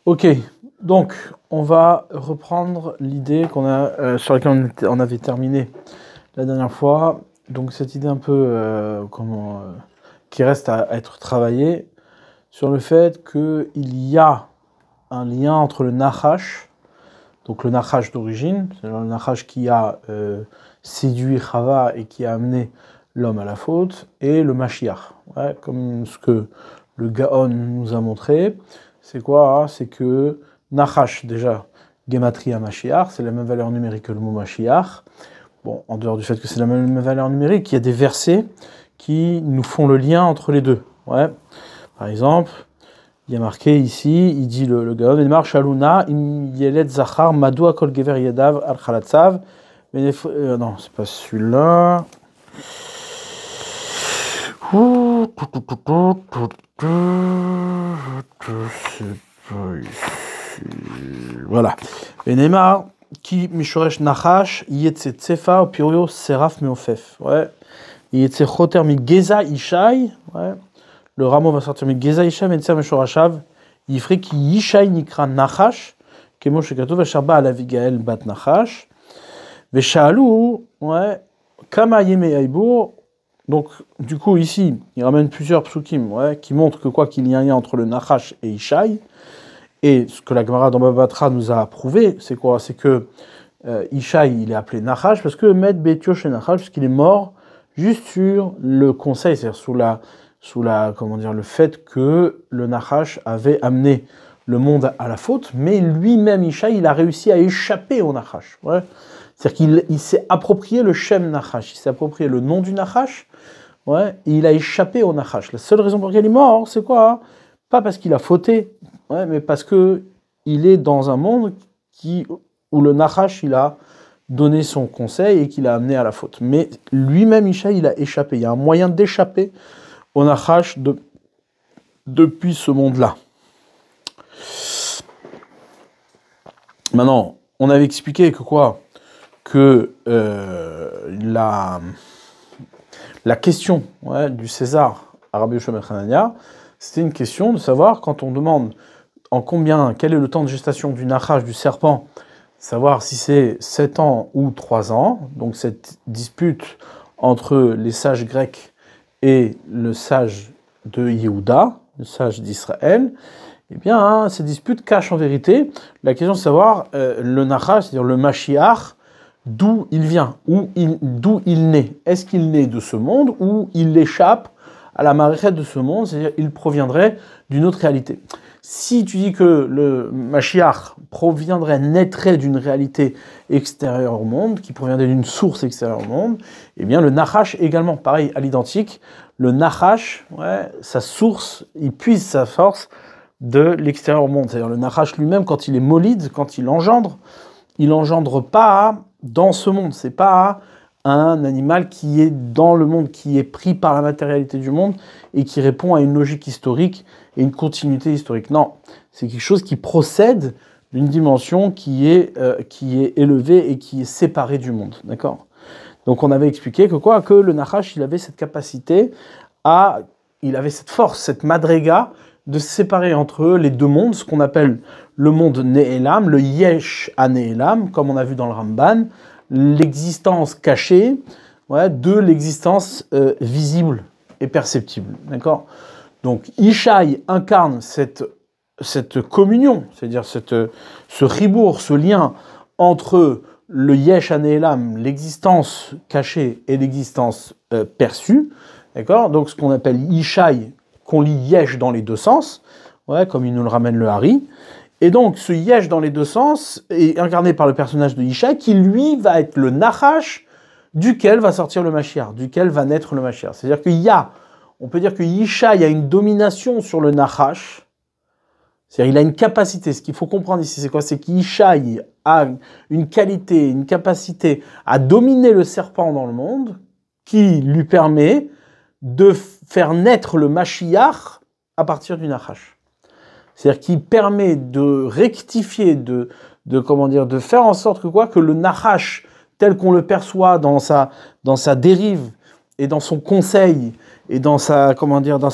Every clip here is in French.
Ok, donc on va reprendre l'idée qu'on a, sur laquelle on avait terminé la dernière fois. Donc cette idée un peu qui reste à être travaillée sur le fait qu'il y a un lien entre le Nachash, donc le Nachash d'origine, c'est le Nachash qui a séduit Chava et qui a amené l'homme à la faute, et le Mashiach. Ouais, comme ce que le Gaon nous a montré, c'est quoi? C'est que Nachash, déjà, Gematria Mashiach, c'est la même valeur numérique que le mot Mashiach. Bon, en dehors du fait que c'est la même valeur numérique, il y a des versets qui nous font le lien entre les deux. Ouais. Par exemple, il y a marqué ici, il dit le Gaon, il marche Shaluna, im yelet zachar, madou akol gever yadav al chalatzav. Non, c'est pas celui-là. Voilà. Benema qui mishoresh nachash yetse tsefa opirio seraf meofef. Ouais. Yetse choter mi geza ishai. Ouais. Le rameau va sortir mi geza ishai metzer mishorashav. Yifre ki yishai nikra nachash. Kemo shekato vesharba al avigael bat nachash. Veshalou. Ouais. Kama yeme aibour. Donc, du coup, ici, il ramène plusieurs psukim, ouais, qui montrent que qu'il y a un lien entre le Nachash et Ishai. Et ce que la Gemara dans Baba Batra nous a prouvé, c'est quoi? C'est que Ishai, il est appelé Nachash parce que Med Betio chez Nachash, parce qu'il est mort juste sur le conseil, c'est-à-dire le fait que le Nachash avait amené le monde à la faute, mais lui-même, Ishai, il a réussi à échapper au Nachash. Ouais. C'est-à-dire qu'il s'est approprié le Shem Nachash, il s'est approprié le nom du Nachash. Ouais, et il a échappé au Nachash. La seule raison pour laquelle il est mort, c'est quoi? Pas parce qu'il a fauté, ouais, mais parce que il est dans un monde où le Nachash, il a donné son conseil et qu'il a amené à la faute. Mais lui-même, Ishaï, il a échappé. Il y a un moyen d'échapper au Nachash depuis ce monde-là. Maintenant, on avait expliqué que la question, ouais, du César à Rabbi Yoshua ben Hanania, c'était une question de savoir, quand on demande quel est le temps de gestation du Nachash, du serpent, savoir si c'est 7 ans ou 3 ans, donc cette dispute entre les sages grecs et le sage de Yehuda, le sage d'Israël, eh bien, ces disputes cachent en vérité la question de savoir le Nachash, c'est-à-dire le Mashiach, d'où il vient, d'où il naît. Est-ce qu'il naît de ce monde ou il échappe à la marée de ce monde, c'est-à-dire il proviendrait d'une autre réalité. Si tu dis que le Mashiach naîtrait d'une réalité extérieure au monde, qui proviendrait d'une source extérieure au monde, eh bien le Nachash également, pareil, à l'identique, le Nachash, ouais, sa source, il puise sa force de l'extérieur au monde. C'est-à-dire le Nachash lui-même, quand il est molide, quand il engendre pas dans ce monde, c'est pas un animal qui est dans le monde, qui est pris par la matérialité du monde et qui répond à une logique historique et une continuité historique. Non, c'est quelque chose qui procède d'une dimension qui est élevée et qui est séparée du monde, d'accord? Donc on avait expliqué que le Nachash, il avait cette capacité il avait cette force, cette madrega de se séparer entre les deux mondes, ce qu'on appelle le monde Ne'elam, le Yesh à Ne'elam, comme on a vu dans le Ramban, l'existence cachée, ouais, de l'existence visible et perceptible. D'accord? Donc Ishai incarne cette communion, c'est-à-dire ce ribour, ce lien entre le Yesh à Ne'elam, l'existence cachée et l'existence perçue. D'accord? Donc ce qu'on appelle Ishai, qu'on lit Yesh dans les deux sens, ouais, comme il nous le ramène le Hari. Et donc, ce Yesh dans les deux sens est incarné par le personnage de Ishai, qui lui va être le Nachash, duquel va sortir le Mashiach, duquel va naître le Mashiach. C'est-à-dire on peut dire que Ishai a une domination sur le Nachash, c'est-à-dire il a une capacité, ce qu'il faut comprendre ici, c'est quoi? C'est qu'Ishai a une qualité, une capacité à dominer le serpent dans le monde, qui lui permet de faire naître le Mashiach à partir du Nachash. C'est-à-dire qui permet de rectifier, de faire en sorte que le Nachash, tel qu'on le perçoit dans sa dérive et dans son conseil et dans sa, comment dire, dans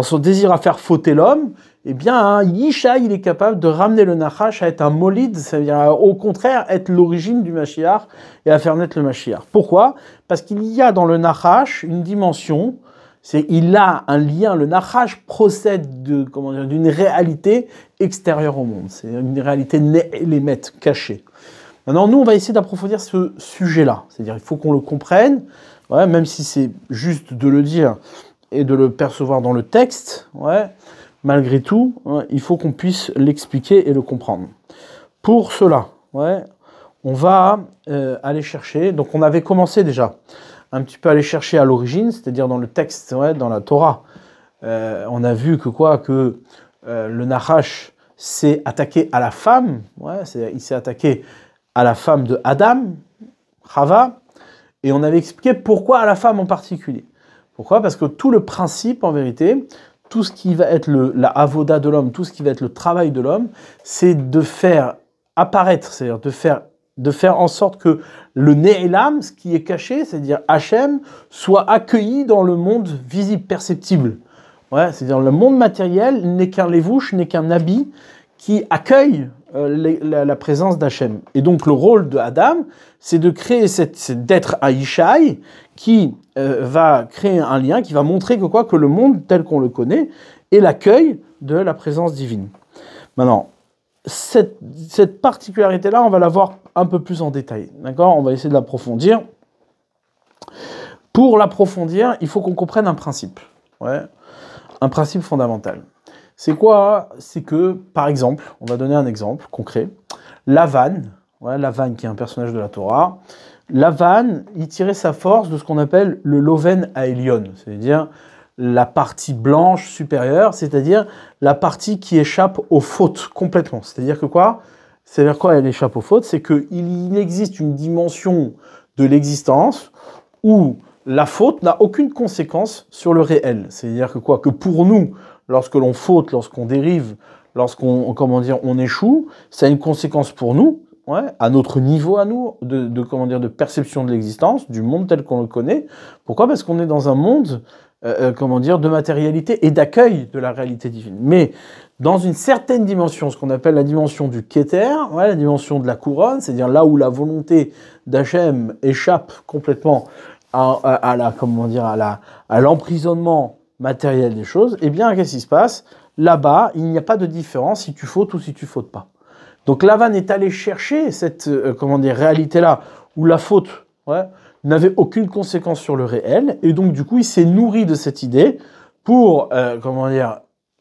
son désir à faire fauter l'homme, eh bien, hein, Yishai, il est capable de ramener le Nachash à être un molide, c'est-à-dire au contraire être l'origine du Mashiach et à faire naître le Mashiach. Pourquoi? Parce qu'il y a dans le Nachash une dimension, il a un lien, le Nachash procède d'une réalité extérieure au monde, c'est une réalité nélémètre, cachée. Maintenant, nous, on va essayer d'approfondir ce sujet-là, c'est-à-dire il faut qu'on le comprenne, ouais, même si c'est juste de le dire et de le percevoir dans le texte, ouais, malgré tout, ouais, il faut qu'on puisse l'expliquer et le comprendre. Pour cela, ouais, on va aller chercher, donc on avait commencé déjà un petit peu à aller chercher à l'origine, c'est-à-dire dans le texte, ouais, dans la Torah, on a vu que le Nachash s'est attaqué à la femme, ouais, il s'est attaqué à la femme de Adam, Chava, et on avait expliqué pourquoi à la femme en particulier. Pourquoi? Parce que tout le principe, en vérité, tout ce qui va être la avoda de l'homme, tout ce qui va être le travail de l'homme, c'est de faire apparaître, c'est-à-dire de faire en sorte que le Ne'elam, ce qui est caché, c'est-à-dire Hachem, soit accueilli dans le monde visible, perceptible. Ouais, c'est-à-dire le monde matériel n'est qu'un lévouche, n'est qu'un habit qui accueille la présence d'Hachem. Et donc le rôle de Adam, c'est de créer c'est d'être un Yishai qui va créer un lien, qui va montrer que le monde tel qu'on le connaît est l'accueil de la présence divine. Maintenant, cette particularité-là, on va la voir un peu plus en détail. D'accord? On va essayer de l'approfondir. Pour l'approfondir, il faut qu'on comprenne un principe. Ouais, un principe fondamental. C'est quoi? C'est que, par exemple, on va donner un exemple concret. Lavan, ouais, Lavan qui est un personnage de la Torah, Lavan, il tirait sa force de ce qu'on appelle le Loven Aelion, c'est-à-dire la partie blanche supérieure, c'est-à-dire la partie qui échappe aux fautes complètement. C'est-à-dire que quoi? C'est-à-dire quoi elle échappe aux fautes? C'est qu'il existe une dimension de l'existence où la faute n'a aucune conséquence sur le réel. C'est-à-dire que quoi? Que pour nous, lorsque l'on faute, lorsqu'on dérive, lorsqu'on, comment dire, on échoue, ça a une conséquence pour nous, ouais, à notre niveau à nous, de perception de l'existence, du monde tel qu'on le connaît. Pourquoi? Parce qu'on est dans un monde, de matérialité et d'accueil de la réalité divine. Mais dans une certaine dimension, ce qu'on appelle la dimension du Keter, ouais, la dimension de la couronne, c'est-à-dire là où la volonté d'Hachem échappe complètement à l'emprisonnement matériel des choses, eh bien, qu'est-ce qui se passe? Là-bas, il n'y a pas de différence si tu fautes ou si tu fautes pas. Donc Lavan est allé chercher cette réalité-là, où la faute, ouais, n'avait aucune conséquence sur le réel, et donc du coup, il s'est nourri de cette idée pour,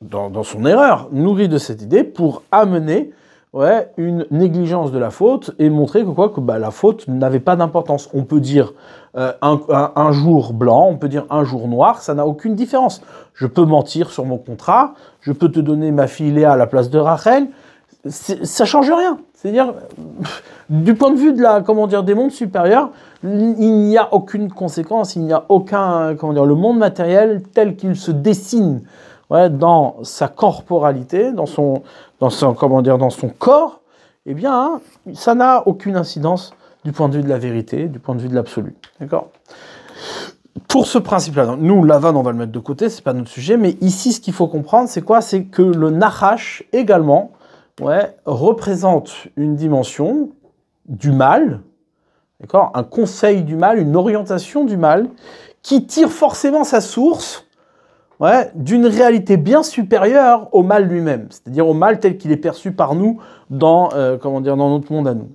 dans son erreur, nourri de cette idée pour amener, ouais, une négligence de la faute et montrer que la faute n'avait pas d'importance. On peut dire un jour blanc, on peut dire un jour noir, ça n'a aucune différence. Je peux mentir sur mon contrat, je peux te donner ma fille Léa à la place de Rachel, ça change rien. C'est-à-dire, du point de vue de des mondes supérieurs, il n'y a aucune conséquence, il n'y a aucun, le monde matériel tel qu'il se dessine, ouais, dans sa corporalité, dans son corps, eh bien, hein, ça n'a aucune incidence du point de vue de la vérité, du point de vue de l'absolu. D'accord? Pour ce principe-là, nous, Lavan, on va le mettre de côté, c'est pas notre sujet, mais ici, ce qu'il faut comprendre, c'est quoi? C'est que le Nachash, également, ouais, représente une dimension du mal, d'accord? Un conseil du mal, une orientation du mal, qui tire forcément sa source, ouais, d'une réalité bien supérieure au mal lui-même, c'est-à-dire au mal tel qu'il est perçu par nous dans notre monde à nous.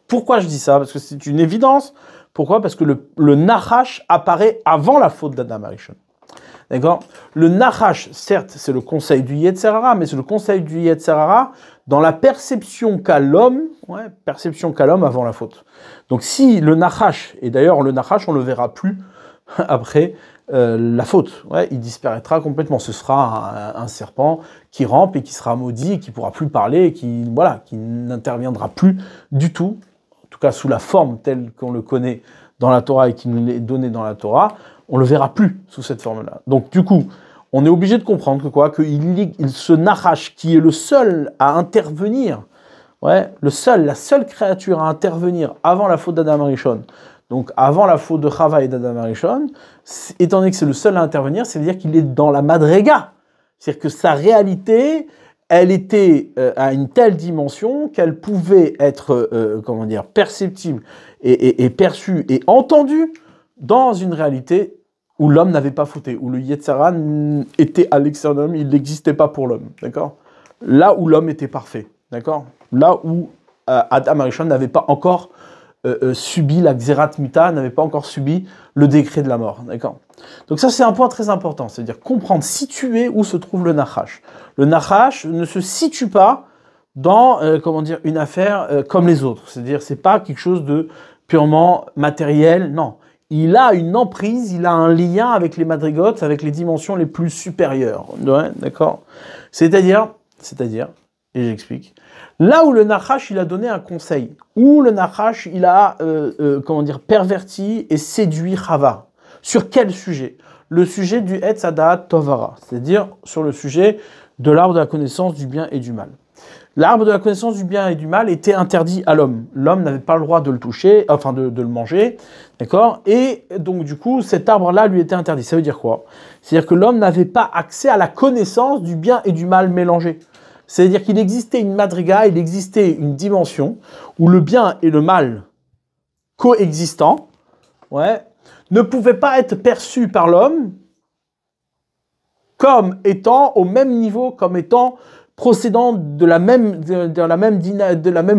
Pourquoi je dis ça? Parce que c'est une évidence. Pourquoi? Parce que le Nachash apparaît avant la faute d'Adam Arishon. D'accord? Le Nachash, certes, c'est le conseil du Yetzer Hara, mais c'est le conseil du Yetzer Hara dans la perception qu'a l'homme, ouais, perception qu'a l'homme avant la faute. Donc si le Nachash, et d'ailleurs le Nachash, on ne le verra plus après la faute, ouais, il disparaîtra complètement. Ce sera un serpent qui rampe et qui sera maudit, et qui ne pourra plus parler, et qui n'interviendra plus du tout, en tout cas sous la forme telle qu'on le connaît dans la Torah et qui nous est donnée dans la Torah, on ne le verra plus sous cette forme-là. Donc du coup, on est obligé de comprendre que ce Nachash qui est le seul à intervenir, ouais, la seule créature à intervenir avant la faute d'Adam Arishon donc avant la faute de Chava et d'Adam Arishon, étant donné que c'est le seul à intervenir, c'est-à-dire qu'il est dans la Madrega. C'est-à-dire que sa réalité, elle était à une telle dimension qu'elle pouvait être, perceptible et perçue et entendue dans une réalité où l'homme n'avait pas fauté, où le Yetzara était à l'extérieur de l'homme, il n'existait pas pour l'homme, d'accord? Là où l'homme était parfait, d'accord? Là où Adam Arishon n'avait pas encore subi la Xerat Mita, n'avait pas encore subi le décret de la mort, d'accord? Donc ça, c'est un point très important, c'est-à-dire comprendre, situer où se trouve le Nachash. Le Nachash ne se situe pas dans, une affaire comme les autres, c'est-à-dire c'est pas quelque chose de purement matériel, non. Il a une emprise, il a un lien avec les madrigotes, avec les dimensions les plus supérieures, ouais, d'accord? C'est-à-dire, et j'explique, là où le Nachash, il a donné un conseil, où le Nachash, il a, perverti et séduit Chava. Sur quel sujet? Le sujet du Etz Hadat Tovara, c'est-à-dire sur le sujet de l'arbre de la connaissance du bien et du mal. L'arbre de la connaissance du bien et du mal était interdit à l'homme. L'homme n'avait pas le droit de le toucher, enfin de le manger, d'accord? Et donc du coup, cet arbre-là lui était interdit. Ça veut dire quoi? C'est-à-dire que l'homme n'avait pas accès à la connaissance du bien et du mal mélangés. C'est-à-dire qu'il existait une madriga, il existait une dimension où le bien et le mal coexistants, ouais, ne pouvaient pas être perçus par l'homme comme étant au même niveau, comme étant procédant de la même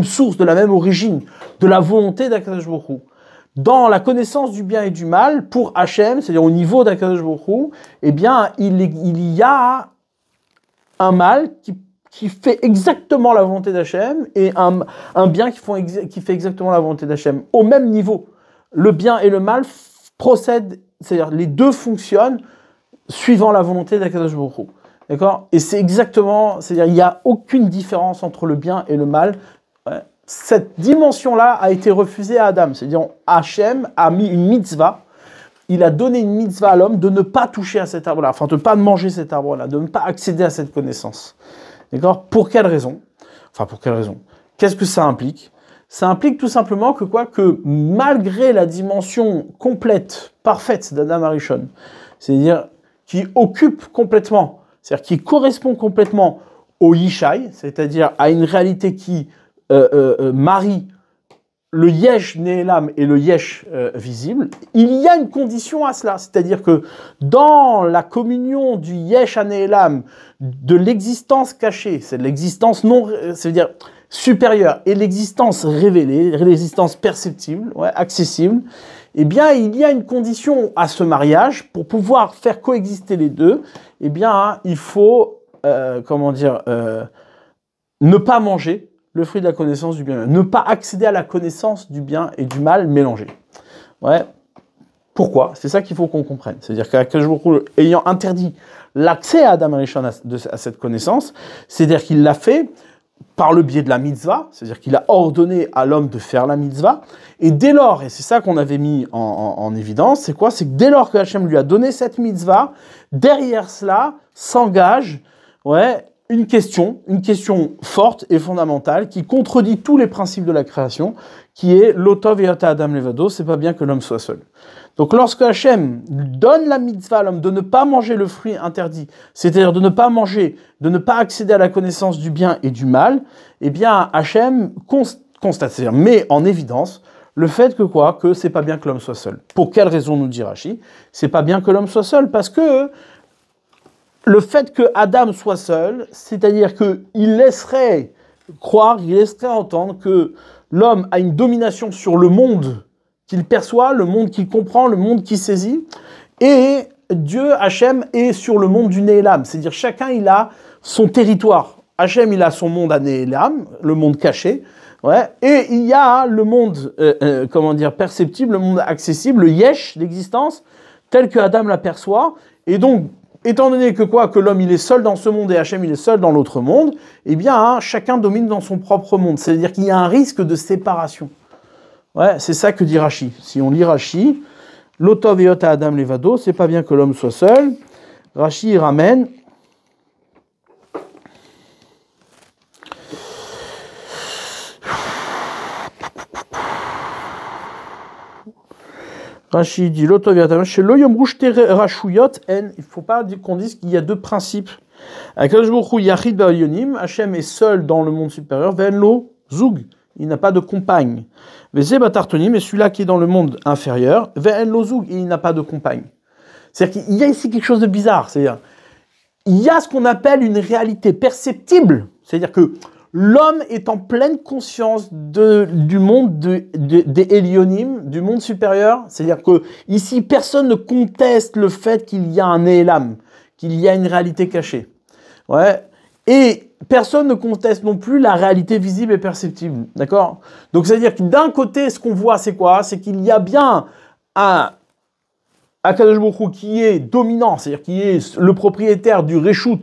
source, de la même origine, de la volonté d'Akadosh Baruch Hu. Dans la connaissance du bien et du mal, pour Hachem, c'est-à-dire au niveau d'Akadosh Baruch Hu, eh bien, il y a un mal qui fait exactement la volonté d'Hachem et un bien qui fait exactement la volonté d'Hachem. Au même niveau, le bien et le mal procèdent, c'est-à-dire les deux fonctionnent suivant la volonté d'Akadosh Baruch Hu. D'accord? Et c'est exactement, c'est-à-dire il n'y a aucune différence entre le bien et le mal. Ouais. Cette dimension-là a été refusée à Adam. C'est-à-dire Hachem a mis une mitzvah, il a donné une mitzvah à l'homme de ne pas toucher à cet arbre-là, enfin de ne pas manger cet arbre-là, de ne pas accéder à cette connaissance. D'accord? Pour quelle raison? Enfin, pour quelle raison? Qu'est-ce que ça implique? Ça implique tout simplement que malgré la dimension complète, parfaite d'Adam Arishon, c'est-à-dire qui occupe complètement, c'est-à-dire qui correspond complètement au Yishai, c'est-à-dire à une réalité qui marie le Yesh Ne'elam et le Yesh visible, il y a une condition à cela, c'est-à-dire que dans la communion du Yesh Ne'elam, de l'existence cachée, c'est de l'existence non, c'est-à-dire supérieure, et l'existence révélée, l'existence perceptible, ouais, accessible, eh bien, il y a une condition à ce mariage pour pouvoir faire coexister les deux. Eh bien, il faut, ne pas manger le fruit de la connaissance du bien, ne pas accéder à la connaissance du bien et du mal mélangés. Ouais. Pourquoi? C'est ça qu'il faut qu'on comprenne. C'est-à-dire qu'Akadosh Baruch Hu, ayant interdit l'accès à Adam Arishon à cette connaissance, c'est-à-dire qu'il l'a fait par le biais de la mitzvah, c'est-à-dire qu'il a ordonné à l'homme de faire la mitzvah, et dès lors, et c'est ça qu'on avait mis en évidence, c'est quoi? C'est que dès lors que Hachem lui a donné cette mitzvah, derrière cela s'engage, ouais, une question forte et fondamentale qui contredit tous les principes de la création, qui est l'otov et adam levado, c'est pas bien que l'homme soit seul. Donc lorsque Hachem donne la mitzvah à l'homme de ne pas manger le fruit interdit, c'est-à-dire de ne pas manger, de ne pas accéder à la connaissance du bien et du mal, eh bien Hachem constate, c'est-à-dire met en évidence le fait que c'est pas bien que l'homme soit seul. Pour quelle raison nous dit Rashi? C'est pas bien que l'homme soit seul parce que le fait que Adam soit seul, c'est-à-dire qu'il laisserait croire, il laisserait entendre que l'homme a une domination sur le monde qu'il perçoit, le monde qu'il comprend, le monde qu'il saisit, et Dieu, Hachem, est sur le monde du Néhélam, c'est-à-dire chacun il a son territoire. Hachem il a son monde à Néhélam, le monde caché, ouais, et il y a le monde, perceptible, le monde accessible, le Yesh, l'existence, tel que Adam l'aperçoit, et donc étant donné que l'homme il est seul dans ce monde et Hachem il est seul dans l'autre monde, eh bien chacun domine dans son propre monde. C'est-à-dire qu'il y a un risque de séparation. Ouais, c'est ça que dit Rashi. Si on lit Rashi, l'otov et adam levado, c'est pas bien que l'homme soit seul. Rashi ramène. Rachid dit l'autoviatam chez l'oyom rouge rachuyot en. Il ne faut pas dire qu'on dise qu'il y a deux principes. Akadosh Baruch Hu yachid ba'alyonim. Hachem est seul dans le monde supérieur. Ve'en lo zug. Il n'a pas de compagne. Ve'ze batartonim. Et celui-là qui est dans le monde inférieur. Ve'en lo zug. Il n'a pas de compagne. C'est-à-dire qu'il y a ici quelque chose de bizarre. C'est-à-dire, il y a ce qu'on appelle une réalité perceptible. C'est-à-dire que l'homme est en pleine conscience du monde des Elyonim, du monde supérieur. C'est-à-dire que ici, personne ne conteste le fait qu'il y a un Elam, qu'il y a une réalité cachée. Ouais. Et personne ne conteste non plus la réalité visible et perceptible. D'accord? Donc, c'est-à-dire que d'un côté, ce qu'on voit, c'est quoi? C'est qu'il y a bien un Akadosh Baruch Hu qui est dominant, c'est-à-dire qui est le propriétaire du Réchout,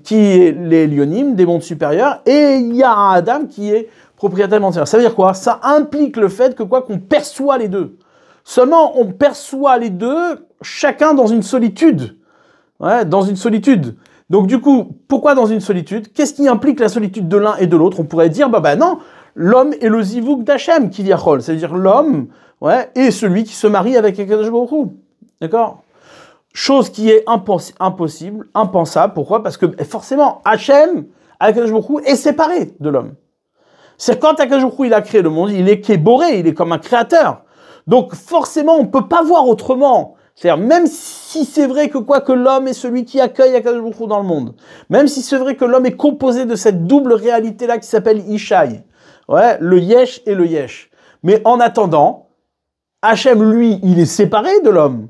qui est les Elyonim, des mondes supérieurs, et il y a un Adam qui est propriétaire entier. Ça veut dire quoi? Ça implique le fait que quoi qu'on perçoit les deux. Seulement, on perçoit les deux, chacun dans une solitude. Ouais, dans une solitude. Donc du coup, pourquoi dans une solitude? Qu'est-ce qui implique la solitude de l'un et de l'autre? On pourrait dire, bah non, l'homme est le zivouk d'Hachem, qui dit Achol. C'est-à-dire l'homme, ouais, est celui qui se marie avec Akadosh Baruch Hu. D'accord? Chose qui est impossible, impensable. Pourquoi? Parce que forcément, Hachem, Akadosh Baruch Hu, est séparé de l'homme. C'est quand Akadosh Baruch Hu, il a créé le monde, il est kéboré, il est comme un créateur. Donc forcément, on ne peut pas voir autrement. C'est-à-dire, même si c'est vrai que quoi que l'homme est celui qui accueille Akadosh Baruch Hu dans le monde, même si c'est vrai que l'homme est composé de cette double réalité-là qui s'appelle Ishaï, ouais, le Yesh et le Yesh. Mais en attendant, Hachem, lui, il est séparé de l'homme.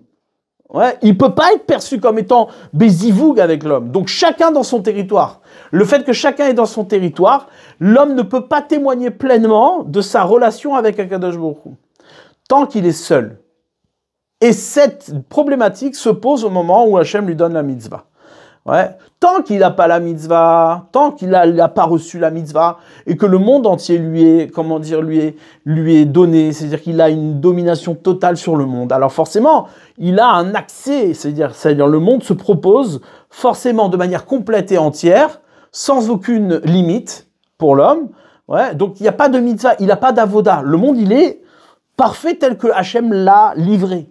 Ouais, il peut pas être perçu comme étant bézivoug avec l'homme. Donc chacun dans son territoire. Le fait que chacun est dans son territoire, l'homme ne peut pas témoigner pleinement de sa relation avec Akadosh Baruch Hu tant qu'il est seul. Et cette problématique se pose au moment où Hachem lui donne la mitzvah. Ouais. Tant qu'il n'a pas la mitzvah, tant qu'il n'a pas reçu la mitzvah, et que le monde entier lui est donné, c'est-à-dire qu'il a une domination totale sur le monde. Alors forcément, il a un accès, c'est-à-dire le monde se propose forcément de manière complète et entière, sans aucune limite pour l'homme. Ouais. Donc il n'y a pas de mitzvah, il n'a pas d'avoda. Le monde, il est parfait tel que Hachem l'a livré.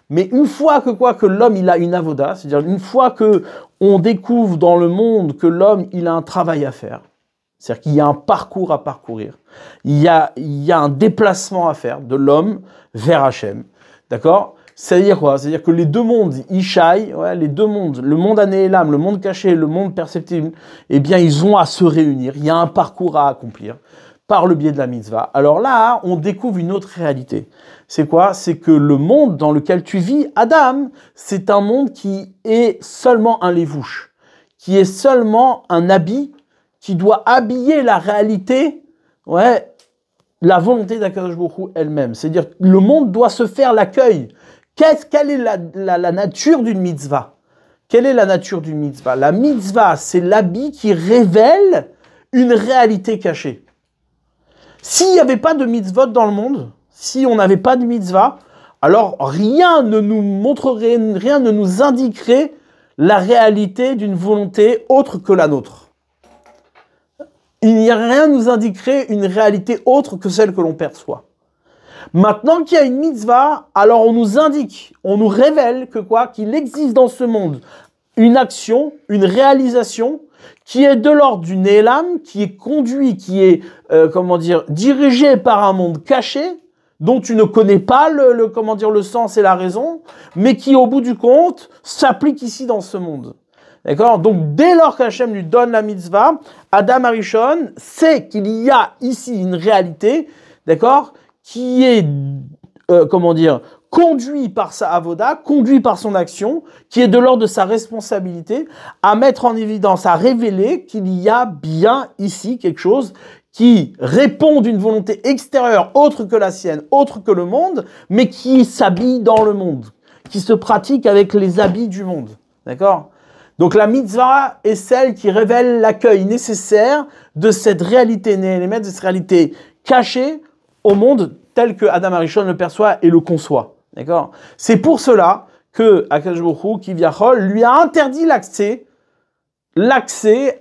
Mais une fois que l'homme il a une avoda, c'est-à-dire une fois que on découvre dans le monde que l'homme il a un travail à faire, c'est-à-dire qu'il y a un parcours à parcourir, il y a un déplacement à faire de l'homme vers Hachem, d'accord? C'est-à-dire quoi? C'est-à-dire que les deux mondes, Ishaï, ouais, les deux mondes, le monde anélam, le monde caché, le monde perceptible, eh bien ils ont à se réunir, il y a un parcours à accomplir par le biais de la mitzvah. Alors là, on découvre une autre réalité. C'est quoi? C'est que le monde dans lequel tu vis, Adam, c'est un monde qui est seulement un lévouche, qui est seulement un habit qui doit habiller la réalité, ouais, la volonté d'Akadosh Baruch Hu elle-même. C'est-à-dire que le monde doit se faire l'accueil. Quelle est la nature d'une mitzvah? Quelle est la nature d'une mitzvah? La mitzvah, c'est l'habit qui révèle une réalité cachée. S'il n'y avait pas de mitzvot dans le monde, si on n'avait pas de mitzvah, alors rien ne nous montrerait, rien ne nous indiquerait la réalité d'une volonté autre que la nôtre. Il n'y a rien nous indiquerait une réalité autre que celle que l'on perçoit. Maintenant qu'il y a une mitzvah, alors on nous indique, on nous révèle que quoi, qu'il existe dans ce monde une action, une réalisation qui est de l'ordre du Nélam, qui est conduit, qui est, dirigé par un monde caché, dont tu ne connais pas le sens et la raison, mais qui, au bout du compte, s'applique ici dans ce monde. D'accord? Donc, dès lors qu'Hachem lui donne la mitzvah, Adam Arishon sait qu'il y a ici une réalité, d'accord, qui est, conduit par sa avoda, conduit par son action, qui est de l'ordre de sa responsabilité, à mettre en évidence, à révéler qu'il y a bien ici quelque chose qui répond d'une volonté extérieure, autre que la sienne, autre que le monde, mais qui s'habille dans le monde, qui se pratique avec les habits du monde. D'accord? Donc la mitzvah est celle qui révèle l'accueil nécessaire de cette réalité néhélémètre, de cette réalité cachée au monde tel que Adam Arishon le perçoit et le conçoit. D'accord? C'est pour cela que Akadosh Baruch Hu, Kivyachol, lui a interdit l'accès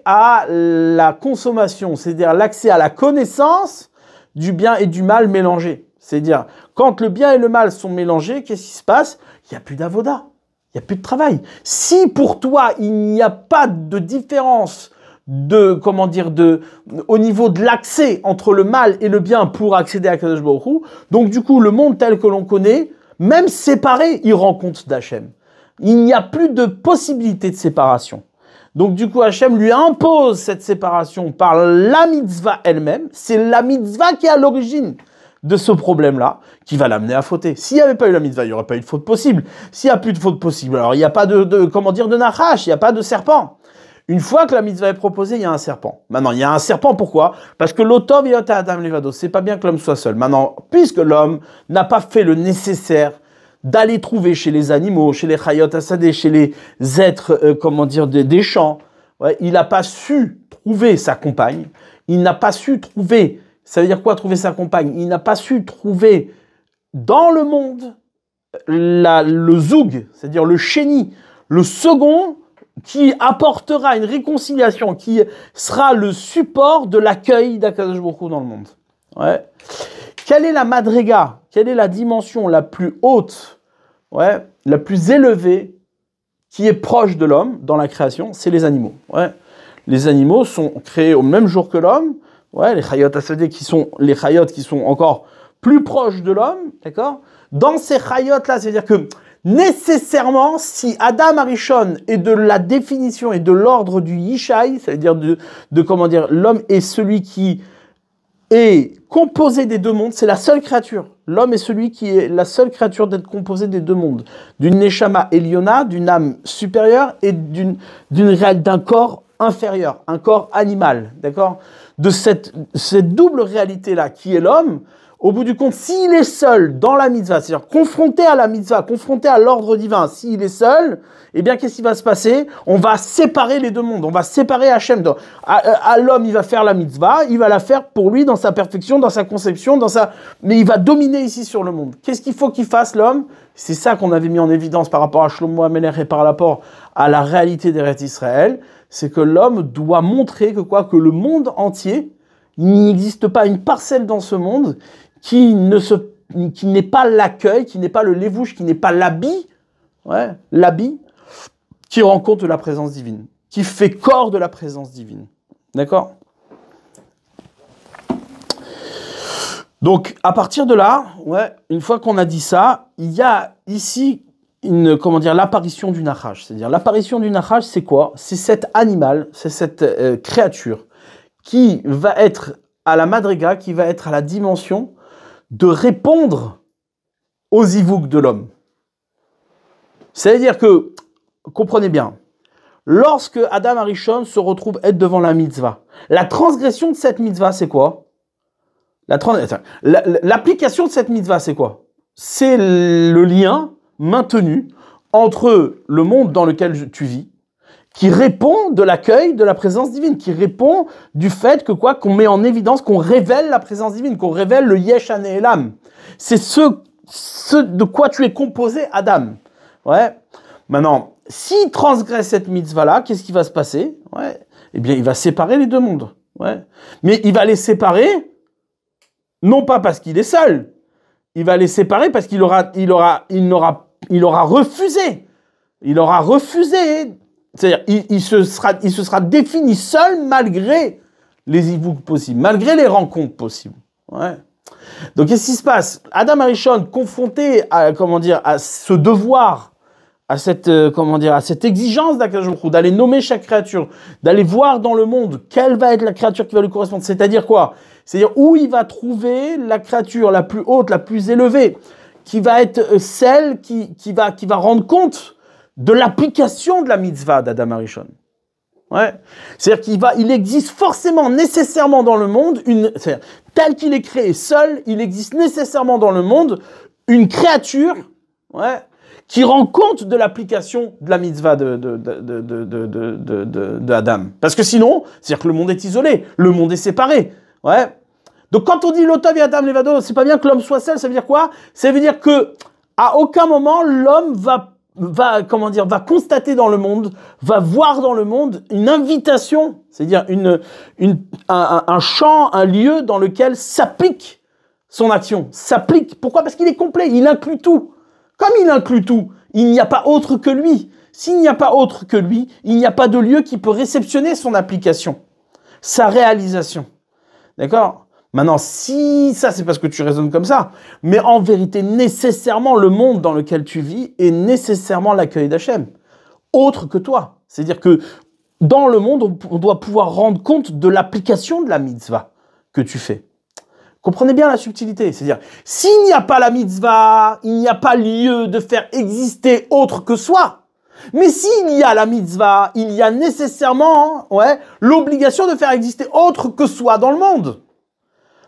à la consommation, c'est-à-dire l'accès à la connaissance du bien et du mal mélangés. C'est-à-dire, quand le bien et le mal sont mélangés, qu'est-ce qui se passe? Il n'y a plus d'avoda, il n'y a plus de travail. Si pour toi, il n'y a pas de différence au niveau de l'accès entre le mal et le bien pour accéder à Kadosh Baruch Hu, donc du coup, le monde tel que l'on connaît, même séparé, il rend compte d'Hachem. Il n'y a plus de possibilité de séparation. Donc du coup, Hachem lui impose cette séparation par la mitzvah elle-même. C'est la mitzvah qui est à l'origine de ce problème-là, qui va l'amener à fauter. S'il n'y avait pas eu la mitzvah, il n'y aurait pas eu de faute possible. S'il n'y a plus de faute possible, alors il n'y a pas de nachash, il n'y a pas de serpent. Une fois que la mitzvah est proposée, il y a un serpent. Maintenant, il y a un serpent, pourquoi? Parce que l'otov yot adam levado, c'est pas bien que l'homme soit seul. Maintenant, puisque l'homme n'a pas fait le nécessaire d'aller trouver chez les animaux, chez les chayot asadeh, chez les êtres, des champs, ouais, il n'a pas su trouver sa compagne, il n'a pas su trouver, ça veut dire quoi trouver sa compagne? Il n'a pas su trouver dans le monde le zoug, c'est-à-dire le chéni, le second, qui apportera une réconciliation, qui sera le support de l'accueil d'Akadosh Baruch Hu dans le monde. Ouais. Quelle est la madriga? Quelle est la dimension la plus haute, ouais, la plus élevée, qui est proche de l'homme dans la création? C'est les animaux. Ouais. Les animaux sont créés au même jour que l'homme. Ouais, les chayot asadeh qui sont les chayot qui sont encore plus proches de l'homme, d'accord? Dans ces chayot là, c'est-à-dire que nécessairement, si Adam Arishon est de la définition et de l'ordre du Yishai, c'est-à-dire l'homme est celui qui est composé des deux mondes, c'est la seule créature. L'homme est celui qui est la seule créature d'être composé des deux mondes. D'une Neshama Eliona, d'une âme supérieure et d'un corps inférieur, un corps animal, d'accord? De cette double réalité-là qui est l'homme. Au bout du compte, s'il est seul dans la mitzvah, c'est-à-dire confronté à la mitzvah, confronté à l'ordre divin, s'il est seul, eh bien, qu'est-ce qui va se passer? On va séparer les deux mondes, on va séparer Hachem. À l'homme, il va faire la mitzvah, il va la faire pour lui dans sa perfection, dans sa conception, mais il va dominer ici sur le monde. Qu'est-ce qu'il faut qu'il fasse, l'homme? C'est ça qu'on avait mis en évidence par rapport à Shlomo HaMelech et par rapport à la réalité d'Eretz Israël, c'est que l'homme doit montrer que le monde entier, il n'existe pas une parcelle dans ce monde qui n'est pas l'accueil, qui n'est pas le lévouche, qui n'est pas l'habit, ouais, l'habit, qui rend compte de la présence divine, qui fait corps de la présence divine. D'accord? Donc, à partir de là, ouais, une fois qu'on a dit ça, il y a ici l'apparition du nachash. C'est-à-dire, l'apparition du nachash, c'est quoi? C'est cet animal, c'est cette créature qui va être à la madriga, qui va être à la dimension de répondre aux ivouks de l'homme. C'est-à-dire que, comprenez bien, lorsque Adam Arishon se retrouve être devant la mitzvah, la transgression de cette mitzvah, c'est quoi? L'application de cette mitzvah, c'est quoi? C'est le lien maintenu entre le monde dans lequel tu vis, qui répond de l'accueil de la présence divine, qui répond du fait que qu'on met en évidence, qu'on révèle la présence divine, qu'on révèle le Yesh Hane'elam. C'est ce de quoi tu es composé, Adam. Ouais. Maintenant, s'il transgresse cette mitzvah-là, qu'est-ce qui va se passer? Ouais. Eh bien, il va séparer les deux mondes. Ouais. Mais il va les séparer, non pas parce qu'il est seul. Il va les séparer parce qu'il aura refusé. Il aura refusé. C'est-à-dire, il se sera défini seul malgré les ivouks possibles, malgré les rencontres possibles. Ouais. Donc, qu'est-ce qui se passe? Adam Arishon, confronté à ce devoir, à cette exigence d'Akadosh Baruch Hu, d'aller nommer chaque créature, d'aller voir dans le monde quelle va être la créature qui va lui correspondre. C'est-à-dire quoi? C'est-à-dire où il va trouver la créature la plus haute, la plus élevée, qui va être celle qui va rendre compte de l'application de la mitzvah d'Adam Arishon. Ouais. C'est-à-dire qu'il existe forcément, nécessairement dans le monde, tel qu'il est créé seul, il existe nécessairement dans le monde une créature, ouais, qui rend compte de l'application de la mitzvah de Adam. Parce que sinon, c'est-à-dire que le monde est isolé, le monde est séparé. Ouais. Donc quand on dit l'otov et Adam levado, c'est pas bien que l'homme soit seul, ça veut dire quoi? Ça veut dire que à aucun moment l'homme va constater dans le monde, va voir dans le monde une invitation, c'est-à-dire un champ, un lieu dans lequel s'applique son action, s'applique. Pourquoi? Parce qu'il est complet, il inclut tout. Comme il inclut tout, il n'y a pas autre que lui. S'il n'y a pas autre que lui, il n'y a pas de lieu qui peut réceptionner son application, sa réalisation. D'accord? Maintenant, si ça, c'est parce que tu raisonnes comme ça, mais en vérité, nécessairement, le monde dans lequel tu vis est nécessairement l'accueil d'Hachem, autre que toi. C'est-à-dire que dans le monde, on doit pouvoir rendre compte de l'application de la mitzvah que tu fais. Comprenez bien la subtilité. C'est-à-dire, s'il n'y a pas la mitzvah, il n'y a pas lieu de faire exister autre que soi. Mais s'il y a la mitzvah, il y a nécessairement l'obligation de faire exister autre que soi dans le monde.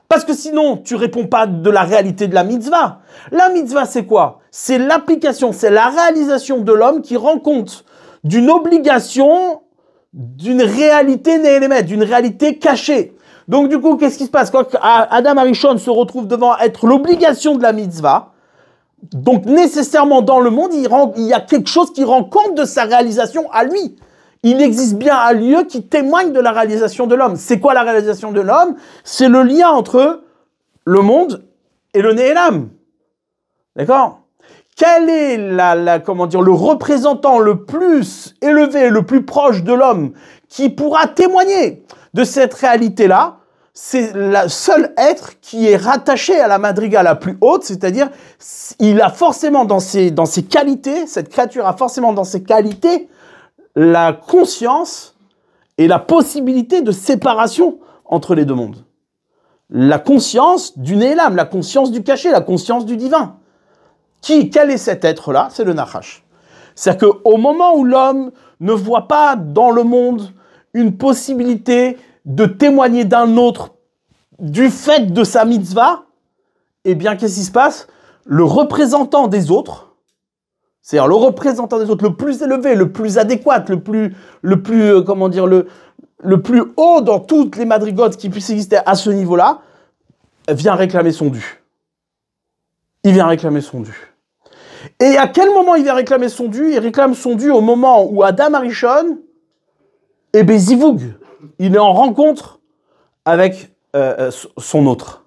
Parce que sinon, tu réponds pas de la réalité de la mitzvah. La mitzvah, c'est quoi? C'est l'application, c'est la réalisation de l'homme qui rend compte d'une obligation, d'une réalité néhélémètre, d'une réalité cachée. Donc du coup, qu'est-ce qui se passe? Quand Adam Arishon se retrouve devant être l'obligation de la mitzvah, donc nécessairement dans le monde, il y a quelque chose qui rend compte de sa réalisation à lui. Il existe bien un lieu qui témoigne de la réalisation de l'homme. C'est quoi la réalisation de l'homme? C'est le lien entre le monde et le Néhélam. D'accord? Quel est le représentant le plus élevé, le plus proche de l'homme qui pourra témoigner de cette réalité-là? C'est le seul être qui est rattaché à la madriga la plus haute, c'est-à-dire il a forcément dans ses qualités, cette créature a forcément dans ses qualités la conscience et la possibilité de séparation entre les deux mondes. La conscience du Néhélam, la conscience du caché, la conscience du divin. Quel est cet être-là? C'est le Nachash. C'est-à-dire qu'au moment où l'homme ne voit pas dans le monde une possibilité de témoigner d'un autre du fait de sa mitzvah, eh bien, qu'est-ce qui se passe? Le représentant des autres, c'est-à-dire le représentant des autres, le plus élevé, le plus adéquat, le plus haut dans toutes les madrigotes qui puissent exister à ce niveau-là, vient réclamer son dû. Il vient réclamer son dû. Et à quel moment il vient réclamer son dû? Il réclame son dû au moment où Adam Arishon est Bézivoug. Il est en rencontre avec son autre.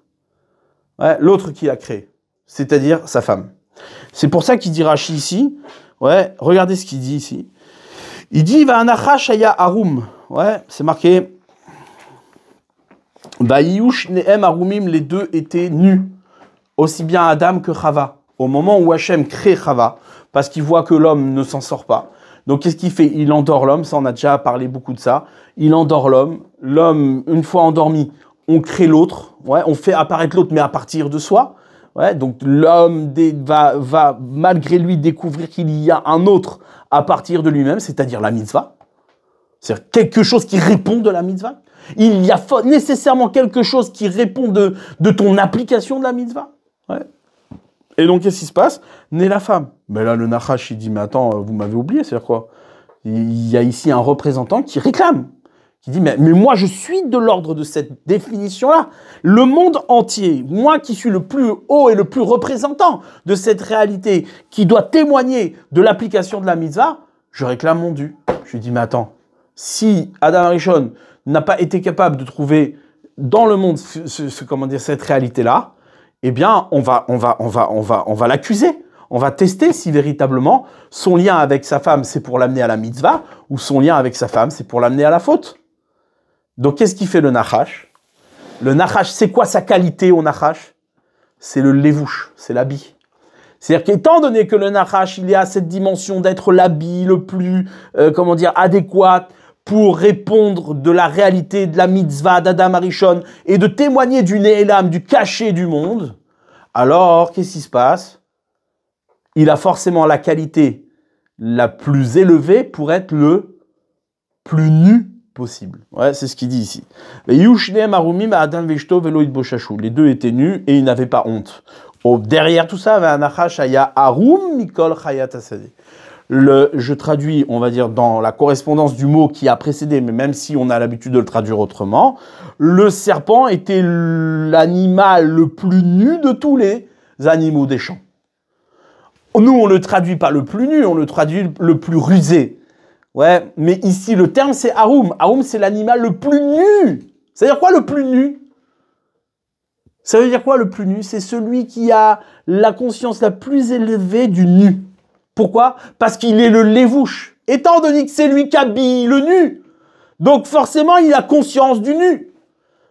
L'autre qu'il a créé. C'est-à-dire sa femme. C'est pour ça qu'il dit Rashi ici. Regardez ce qu'il dit ici. Il dit Va'anachash haya arum. C'est marqué. Va'yush ne'em arumim, les deux étaient nus. Aussi bien Adam que Chava. Au moment où Hachem crée Chava, parce qu'il voit que l'homme ne s'en sort pas. Donc qu'est-ce qu'il fait? Il endort l'homme, ça on a déjà parlé beaucoup de ça. Il endort l'homme. L'homme, une fois endormi, on crée l'autre. On fait apparaître l'autre, mais à partir de soi. Donc l'homme va malgré lui découvrir qu'il y a un autre à partir de lui-même, c'est-à-dire la mitzvah. C'est-à-dire quelque chose qui répond de la mitzvah. Il y a nécessairement quelque chose qui répond de ton application de la mitzvah. Et donc, qu'est-ce qui se passe? Naît la femme. Mais là, le Nachash, il dit, mais attends, vous m'avez oublié, c'est-à-dire quoi? Il y a ici un représentant qui réclame, qui dit, mais moi, je suis de l'ordre de cette définition-là. Le monde entier, moi qui suis le plus haut et le plus représentant de cette réalité, qui doit témoigner de l'application de la mitzvah, je réclame mon dû. Je lui dis, mais attends, si Adam Arishon n'a pas été capable de trouver dans le monde cette réalité-là, eh bien, on va l'accuser. On va tester si véritablement son lien avec sa femme, c'est pour l'amener à la mitzvah, ou son lien avec sa femme, c'est pour l'amener à la faute. Donc, qu'est-ce qui fait le Nachash? Le Nachash, c'est quoi sa qualité au Nachash? C'est le lévouche, c'est l'habit. C'est-à-dire qu'étant donné que le Nachash, il y a cette dimension d'être l'habit le plus, adéquat, pour répondre de la réalité de la mitzvah d'Adam Arishon et de témoigner du Néhélam, du caché du monde, alors qu'est-ce qui se passe? Il a forcément la qualité la plus élevée pour être le plus nu possible. C'est ce qu'il dit ici. Les deux étaient nus et ils n'avaient pas honte. Derrière tout ça, je traduis, on va dire, dans la correspondance du mot qui a précédé, mais même si on a l'habitude de le traduire autrement, le serpent était l'animal le plus nu de tous les animaux des champs. Nous, on ne le traduit pas le plus nu, on le traduit le plus rusé. Mais ici, le terme, c'est Arum. Arum, c'est l'animal le plus nu. C'est-à-dire quoi, le plus nu? Ça veut dire quoi le plus nu? C'est celui qui a la conscience la plus élevée du nu. Pourquoi? Parce qu'il est le lévouche. Étant donné que c'est lui qui habille le nu, donc forcément il a conscience du nu.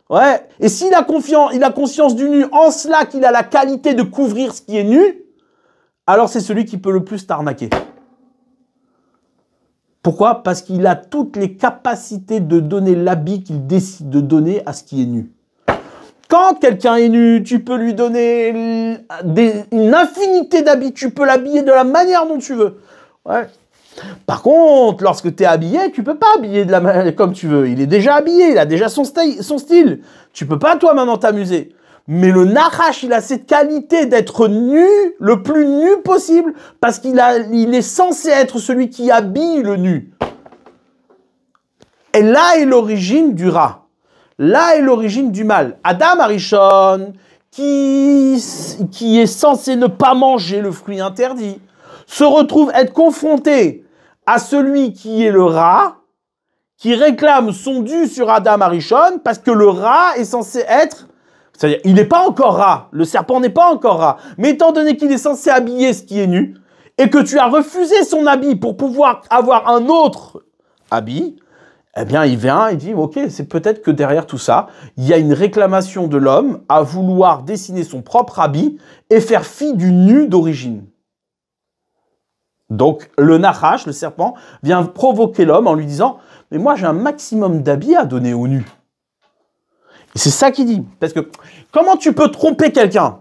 Ouais. Et s'il a conscience du nu en cela qu'il a la qualité de couvrir ce qui est nu, alors c'est celui qui peut le plus t'arnaquer. Pourquoi? Parce qu'il a toutes les capacités de donner l'habit qu'il décide de donner à ce qui est nu. Quand quelqu'un est nu, tu peux lui donner une infinité d'habits, tu peux l'habiller de la manière dont tu veux. Ouais. Par contre, lorsque tu es habillé, tu peux pas habiller de la manière comme tu veux. Il est déjà habillé, il a déjà son style. Tu peux pas toi maintenant t'amuser. Mais le Nachash, il a cette qualité d'être nu, le plus nu possible, parce qu'il est censé être celui qui habille le nu. Et là est l'origine du Ra. Là est l'origine du mal. Adam Arishon, qui est censé ne pas manger le fruit interdit, se retrouve être confronté à celui qui est le Ra, qui réclame son dû sur Adam Arishon, parce que le Ra est censé être... C'est-à-dire, il n'est pas encore Ra, le serpent n'est pas encore Ra, mais étant donné qu'il est censé habiller ce qui est nu, et que tu as refusé son habit pour pouvoir avoir un autre habit, eh bien, il vient, il dit, ok, c'est peut-être que derrière tout ça, il y a une réclamation de l'homme à vouloir dessiner son propre habit et faire fi du nu d'origine. Donc, le Nachash, le serpent, vient provoquer l'homme en lui disant, mais moi, j'ai un maximum d'habits à donner au nu. Et c'est ça qu'il dit. Parce que, comment tu peux tromper quelqu'un?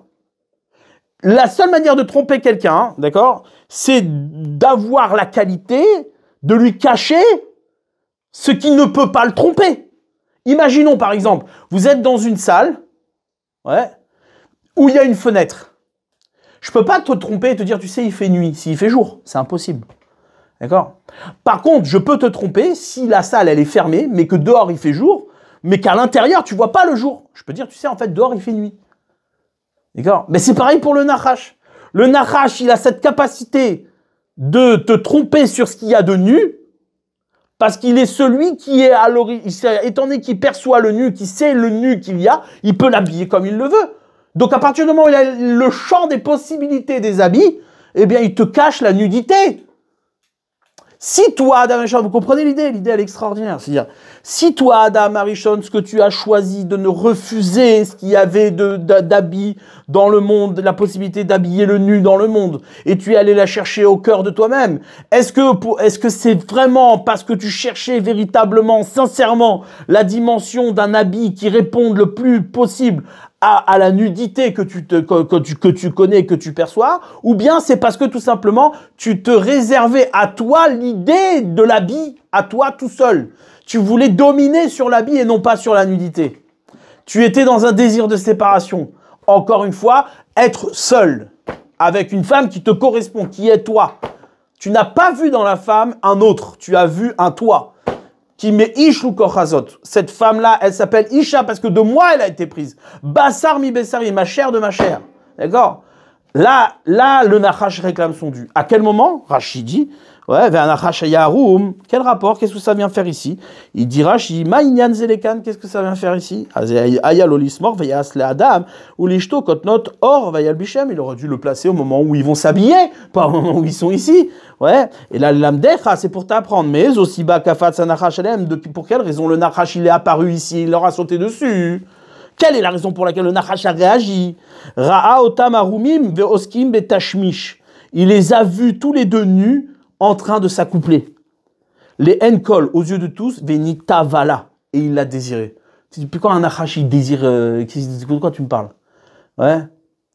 La seule manière de tromper quelqu'un, d'accord, c'est d'avoir la qualité de lui cacher ce qui ne peut pas le tromper. Imaginons par exemple, vous êtes dans une salle, ouais, où il y a une fenêtre. Je peux pas te tromper et te dire, tu sais, il fait nuit, s'il fait jour, c'est impossible. D'accord? Par contre, je peux te tromper si la salle, elle est fermée, mais que dehors, il fait jour, mais qu'à l'intérieur, tu vois pas le jour. Je peux dire, tu sais, en fait, dehors, il fait nuit. D'accord? Mais c'est pareil pour le Nachash. Le Nachash, il a cette capacité de te tromper sur ce qu'il y a de nu, parce qu'il est celui qui est à l'origine, étant donné qu'il perçoit le nu, qui sait le nu qu'il y a, il peut l'habiller comme il le veut. Donc à partir du moment où il a le champ des possibilités des habits, eh bien il te cache la nudité. Si toi, Adam Arishon, vous comprenez l'idée? L'idée, elle est extraordinaire. C'est-à-dire, si toi, Adam Arishon, ce que tu as choisi de ne refuser ce qu'il y avait d'habits dans le monde, la possibilité d'habiller le nu dans le monde, et tu es allé la chercher au cœur de toi-même, est-ce que c'est vraiment parce que tu cherchais véritablement, sincèrement, la dimension d'un habit qui réponde le plus possible à la nudité que tu connais, que tu perçois, ou bien c'est parce que tout simplement, tu te réservais à toi l'idée de l'habit, à toi tout seul. Tu voulais dominer sur l'habit et non pas sur la nudité. Tu étais dans un désir de séparation. Encore une fois, être seul, avec une femme qui te correspond, qui est toi. Tu n'as pas vu dans la femme un autre, tu as vu un toi. Qui met Ish ou Kochazot. Cette femme-là, elle s'appelle Isha parce que de moi, elle a été prise. Bassar mi Bessari, ma chair de ma chair. D'accord? Là, le Nachash réclame son dû. À quel moment? Rashi dit, ouais, vers Nachash Yaroum. Quel rapport? Qu'est-ce que ça vient faire ici? Il dit Rashi, Maïnyan Zelekan, qu'est-ce que ça vient faire ici? Ayal Olismor, Vayas le Adam, ou Lishto, Kotnot, Or, Vayal Bichem. Il aurait dû le placer au moment où ils vont s'habiller, pas au moment où ils sont ici. Ouais, et là, l'amdecha, c'est pour t'apprendre. Mais aussi bas kafat sa nachash alem, pour quelle raison le nachash il est apparu ici, il leur a sauté dessus? Quelle est la raison pour laquelle le nachash a réagi? Ra'a otam arumim ve'oskim betashmish. Il les a vus tous les deux nus en train de s'accoupler. Les enkol aux yeux de tous, venita vala. Et il l'a désiré. Depuis quand un nachash il désire, de quoi tu me parles? Ouais.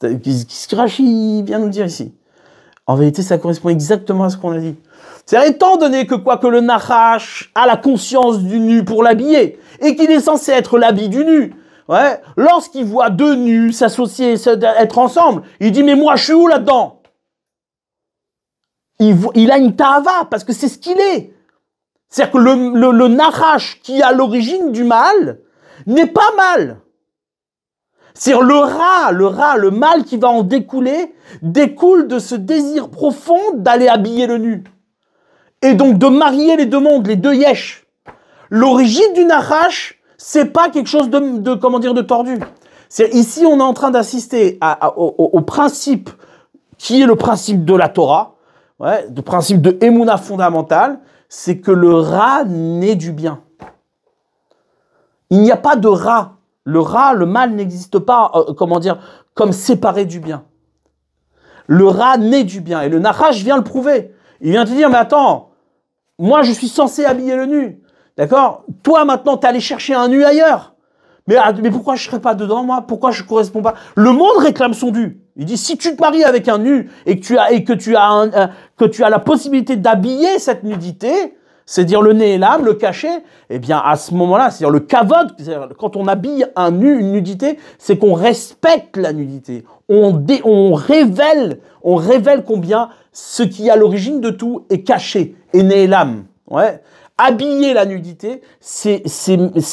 Qu'est-ce que Rashi vient nous dire ici? En vérité, ça correspond exactement à ce qu'on a dit. C'est-à-dire, étant donné que que le Nachash a la conscience du nu pour l'habiller, et qu'il est censé être l'habit du nu, ouais, lorsqu'il voit deux nus s'associer, être ensemble, il dit, mais moi, je suis où là-dedans? Il a une ta'ava, parce que c'est ce qu'il est. C'est-à-dire que le Nachash qui a l'origine du mal n'est pas mal. C'est-à-dire le mal qui va en découler, découle de ce désir profond d'aller habiller le nu. Et donc de marier les deux mondes, les deux yesh. L'origine du Nachash, c'est pas quelque chose de tordu. Ici, on est en train d'assister au principe qui est le principe de la Torah, ouais, le principe de Emouna fondamentale, c'est que le Ra naît du bien. Il n'y a pas de Ra. Le Ra, le mal n'existe pas, comme séparé du bien. Le Ra naît du bien. Et le Nachash vient le prouver. Il vient te dire, mais attends, moi je suis censé habiller le nu. D'accord? Toi maintenant, t'es allé chercher un nu ailleurs. Mais pourquoi je ne serais pas dedans, moi? Pourquoi je ne corresponds pas? Le monde réclame son dû. Il dit, si tu te maries avec un nu et que tu as la possibilité d'habiller cette nudité, c'est-à-dire le nez et l'âme, le cacher, eh bien, à ce moment-là, c'est-à-dire le kavod, c'est-à-dire quand on habille un nu, une nudité, c'est qu'on respecte la nudité. On révèle combien ce qui est à l'origine de tout est caché, est nez et l'âme. Ouais. Habiller la nudité, c'est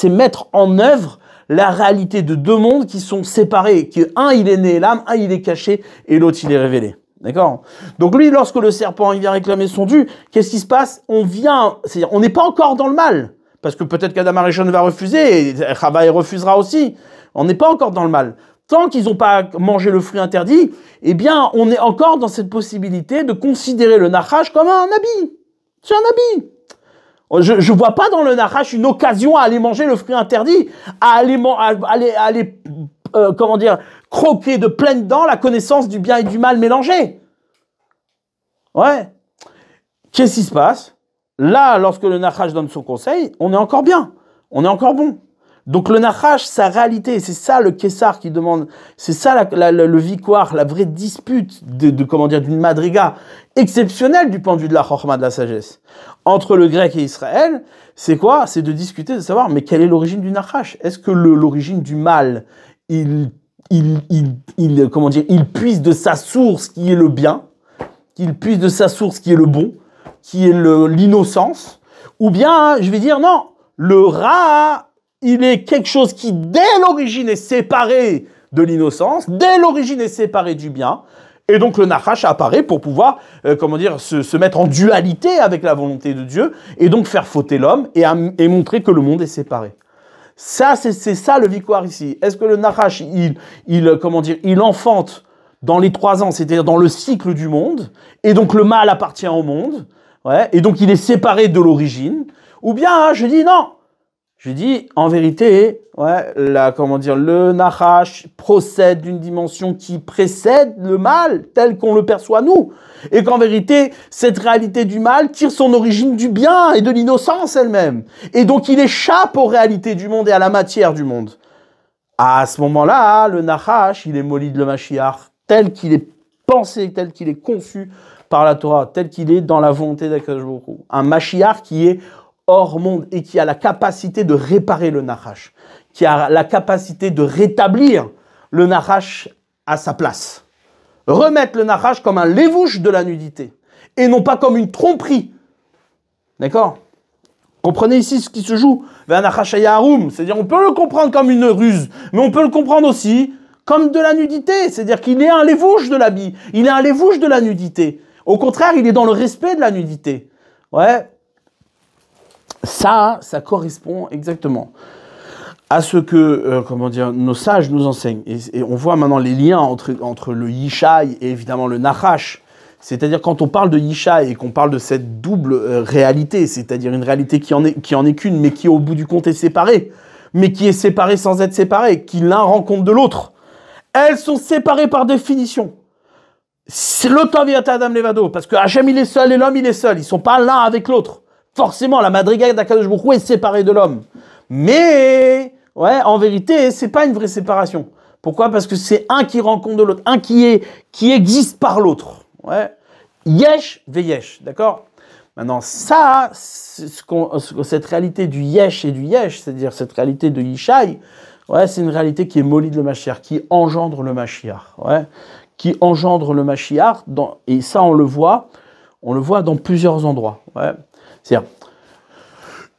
mettre en œuvre la réalité de deux mondes qui sont séparés. Un, il est né l'âme, un, il est caché, et l'autre, il est révélé. D'accord? Donc lui, lorsque le serpent il vient réclamer son dû, qu'est-ce qui se passe? C'est-à-dire, on n'est pas encore dans le mal. Parce que peut-être qu'Adam Arishon va refuser, et Chava refusera aussi. On n'est pas encore dans le mal. Tant qu'ils n'ont pas mangé le fruit interdit, eh bien, on est encore dans cette possibilité de considérer le Nachash comme un habit. C'est un habit. Je ne vois pas dans le Nachash une occasion à aller manger le fruit interdit, à aller croquer de pleines dents la connaissance du bien et du mal mélangés. Ouais. Qu'est-ce qui se passe? Là, lorsque le Nachash donne son conseil, on est encore bien, on est encore bon. Donc le Nachash, sa réalité, c'est ça le Kessar qui demande, c'est ça le victoire, la vraie dispute d'une madriga exceptionnelle du point de vue de la chorma, de la sagesse. Entre le grec et Israël, c'est quoi? C'est de discuter, de savoir, mais quelle est l'origine du Nachash? Est-ce que l'origine du mal, il puise de sa source qui est le bien, qu'il puise de sa source qui est le bon, qui est l'innocence, ou bien, je vais dire, non, le Ra, il est quelque chose qui, dès l'origine, est séparé de l'innocence, dès l'origine est séparé du bien, et donc le Nachash apparaît pour pouvoir, se mettre en dualité avec la volonté de Dieu, et donc faire fauter l'homme, et montrer que le monde est séparé. Ça, c'est ça le victoire ici. Est-ce que le Nachash, il enfante dans les 3 ans, c'est-à-dire dans le cycle du monde, et donc le mal appartient au monde, ouais, et donc il est séparé de l'origine, ou bien, je dis non. Je dis, en vérité, ouais, le Nachash procède d'une dimension qui précède le mal, tel qu'on le perçoit nous. Et qu'en vérité, cette réalité du mal tire son origine du bien et de l'innocence elle-même. Et donc, il échappe aux réalités du monde et à la matière du monde. À ce moment-là, le Nachash, il est Molid le Mashiach, tel qu'il est pensé, tel qu'il est conçu par la Torah, tel qu'il est dans la volonté d'Akadosh Baruch Hu. Un Mashiach qui est hors monde et qui a la capacité de réparer le Nachash, qui a la capacité de rétablir le Nachash à sa place. Remettre le Nachash comme un lévouche de la nudité et non pas comme une tromperie. D'accord? Comprenez ici ce qui se joue. C'est-à-dire on peut le comprendre comme une ruse, mais on peut le comprendre aussi comme de la nudité. C'est-à-dire qu'il est un lévouche de l'habit, il est un lévouche de la nudité. Au contraire, il est dans le respect de la nudité. Ouais. Ça correspond exactement à ce que, nos sages nous enseignent. Et on voit maintenant les liens entre le Yishai et évidemment le Nachash. C'est-à-dire quand on parle de Yishai et qu'on parle de cette double réalité, c'est-à-dire une réalité qui en est qu'une, mais qui au bout du compte est séparée, mais qui est séparée sans être séparée, qui l'un rend compte de l'autre. Elles sont séparées par définition. C'est l'Otaviata Adam Levado, parce que Hachem il est seul et l'homme il est seul. Ils ne sont pas l'un avec l'autre. Forcément, la madriga d'Akadosh Baruch Hu est séparée de l'homme. Mais, ouais, en vérité, c'est pas une vraie séparation. Pourquoi? Parce que c'est un qui rend compte de l'autre, un qui existe par l'autre. Ouais. Yesh veyesh, d'accord? Maintenant, ça, cette réalité du yesh et du yesh, c'est-à-dire cette réalité de Yishai, ouais, c'est une réalité qui est molide le Mashiach, qui engendre le Mashiach, ouais, qui engendre le Mashiach, et ça, on le voit dans plusieurs endroits, ouais. C'est-à-dire,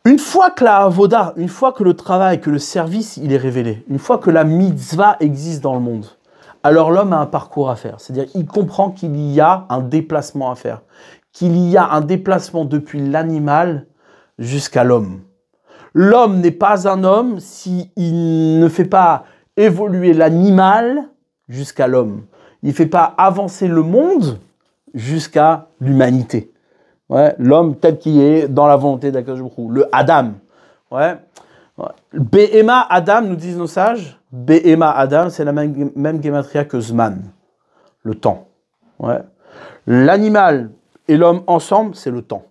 une fois que la avoda, une fois que le travail, que le service, il est révélé, une fois que la mitzvah existe dans le monde, alors l'homme a un parcours à faire. C'est-à-dire, il comprend qu'il y a un déplacement à faire, qu'il y a un déplacement depuis l'animal jusqu'à l'homme. L'homme n'est pas un homme s'il ne fait pas évoluer l'animal jusqu'à l'homme. Il ne fait pas avancer le monde jusqu'à l'humanité. Ouais, l'homme tel qu'il est dans la volonté d'Akadosh Baruch Hu, le Adam. Ouais. Behema Adam, nous disent nos sages. Behema Adam, c'est la même gematria que Zman, le temps. Ouais. L'animal et l'homme ensemble, c'est le temps.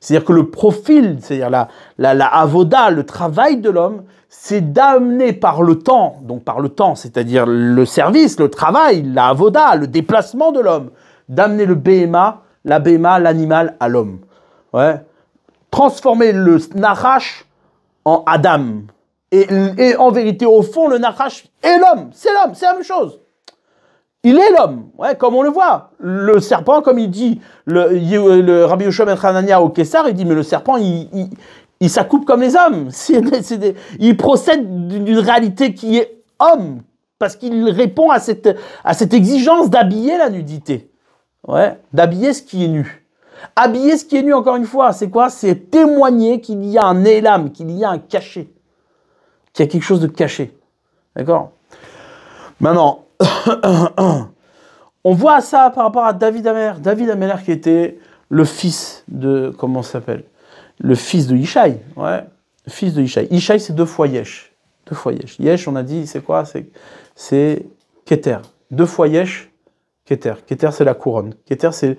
C'est-à-dire que le profil, c'est-à-dire la avoda, le travail de l'homme, c'est d'amener par le temps, donc par le temps, c'est-à-dire le service, le travail, la avoda, le déplacement de l'homme, d'amener le behema, l'animal à l'homme. Ouais. Transformer le nachash en Adam. Et en vérité, au fond, le nachash est l'homme, c'est la même chose. Il est l'homme, ouais, comme on le voit. Le serpent, comme il dit, le Rabbi Yoshua ben Hanania au Kessar, il dit, mais le serpent, il s'accoupe comme les hommes. Il procède d'une réalité qui est homme, parce qu'il répond à cette exigence d'habiller la nudité. Ouais, d'habiller ce qui est nu. Habiller ce qui est nu, encore une fois, c'est quoi? C'est témoigner qu'il y a un élam, qu'il y a un cachet. Qu'il y a quelque chose de caché. D'accord? Maintenant, on voit ça par rapport à David Améler. David Améler qui était le fils de, comment ça s'appelle? Le fils de Yishai. Ouais, le fils de Yishai. Yishai, c'est 2 fois Yesh. 2 fois Yesh. Yesh, on a dit, c'est quoi? C'est Keter. 2 fois Yesh, Keter. Keter, c'est la couronne. Keter, c'est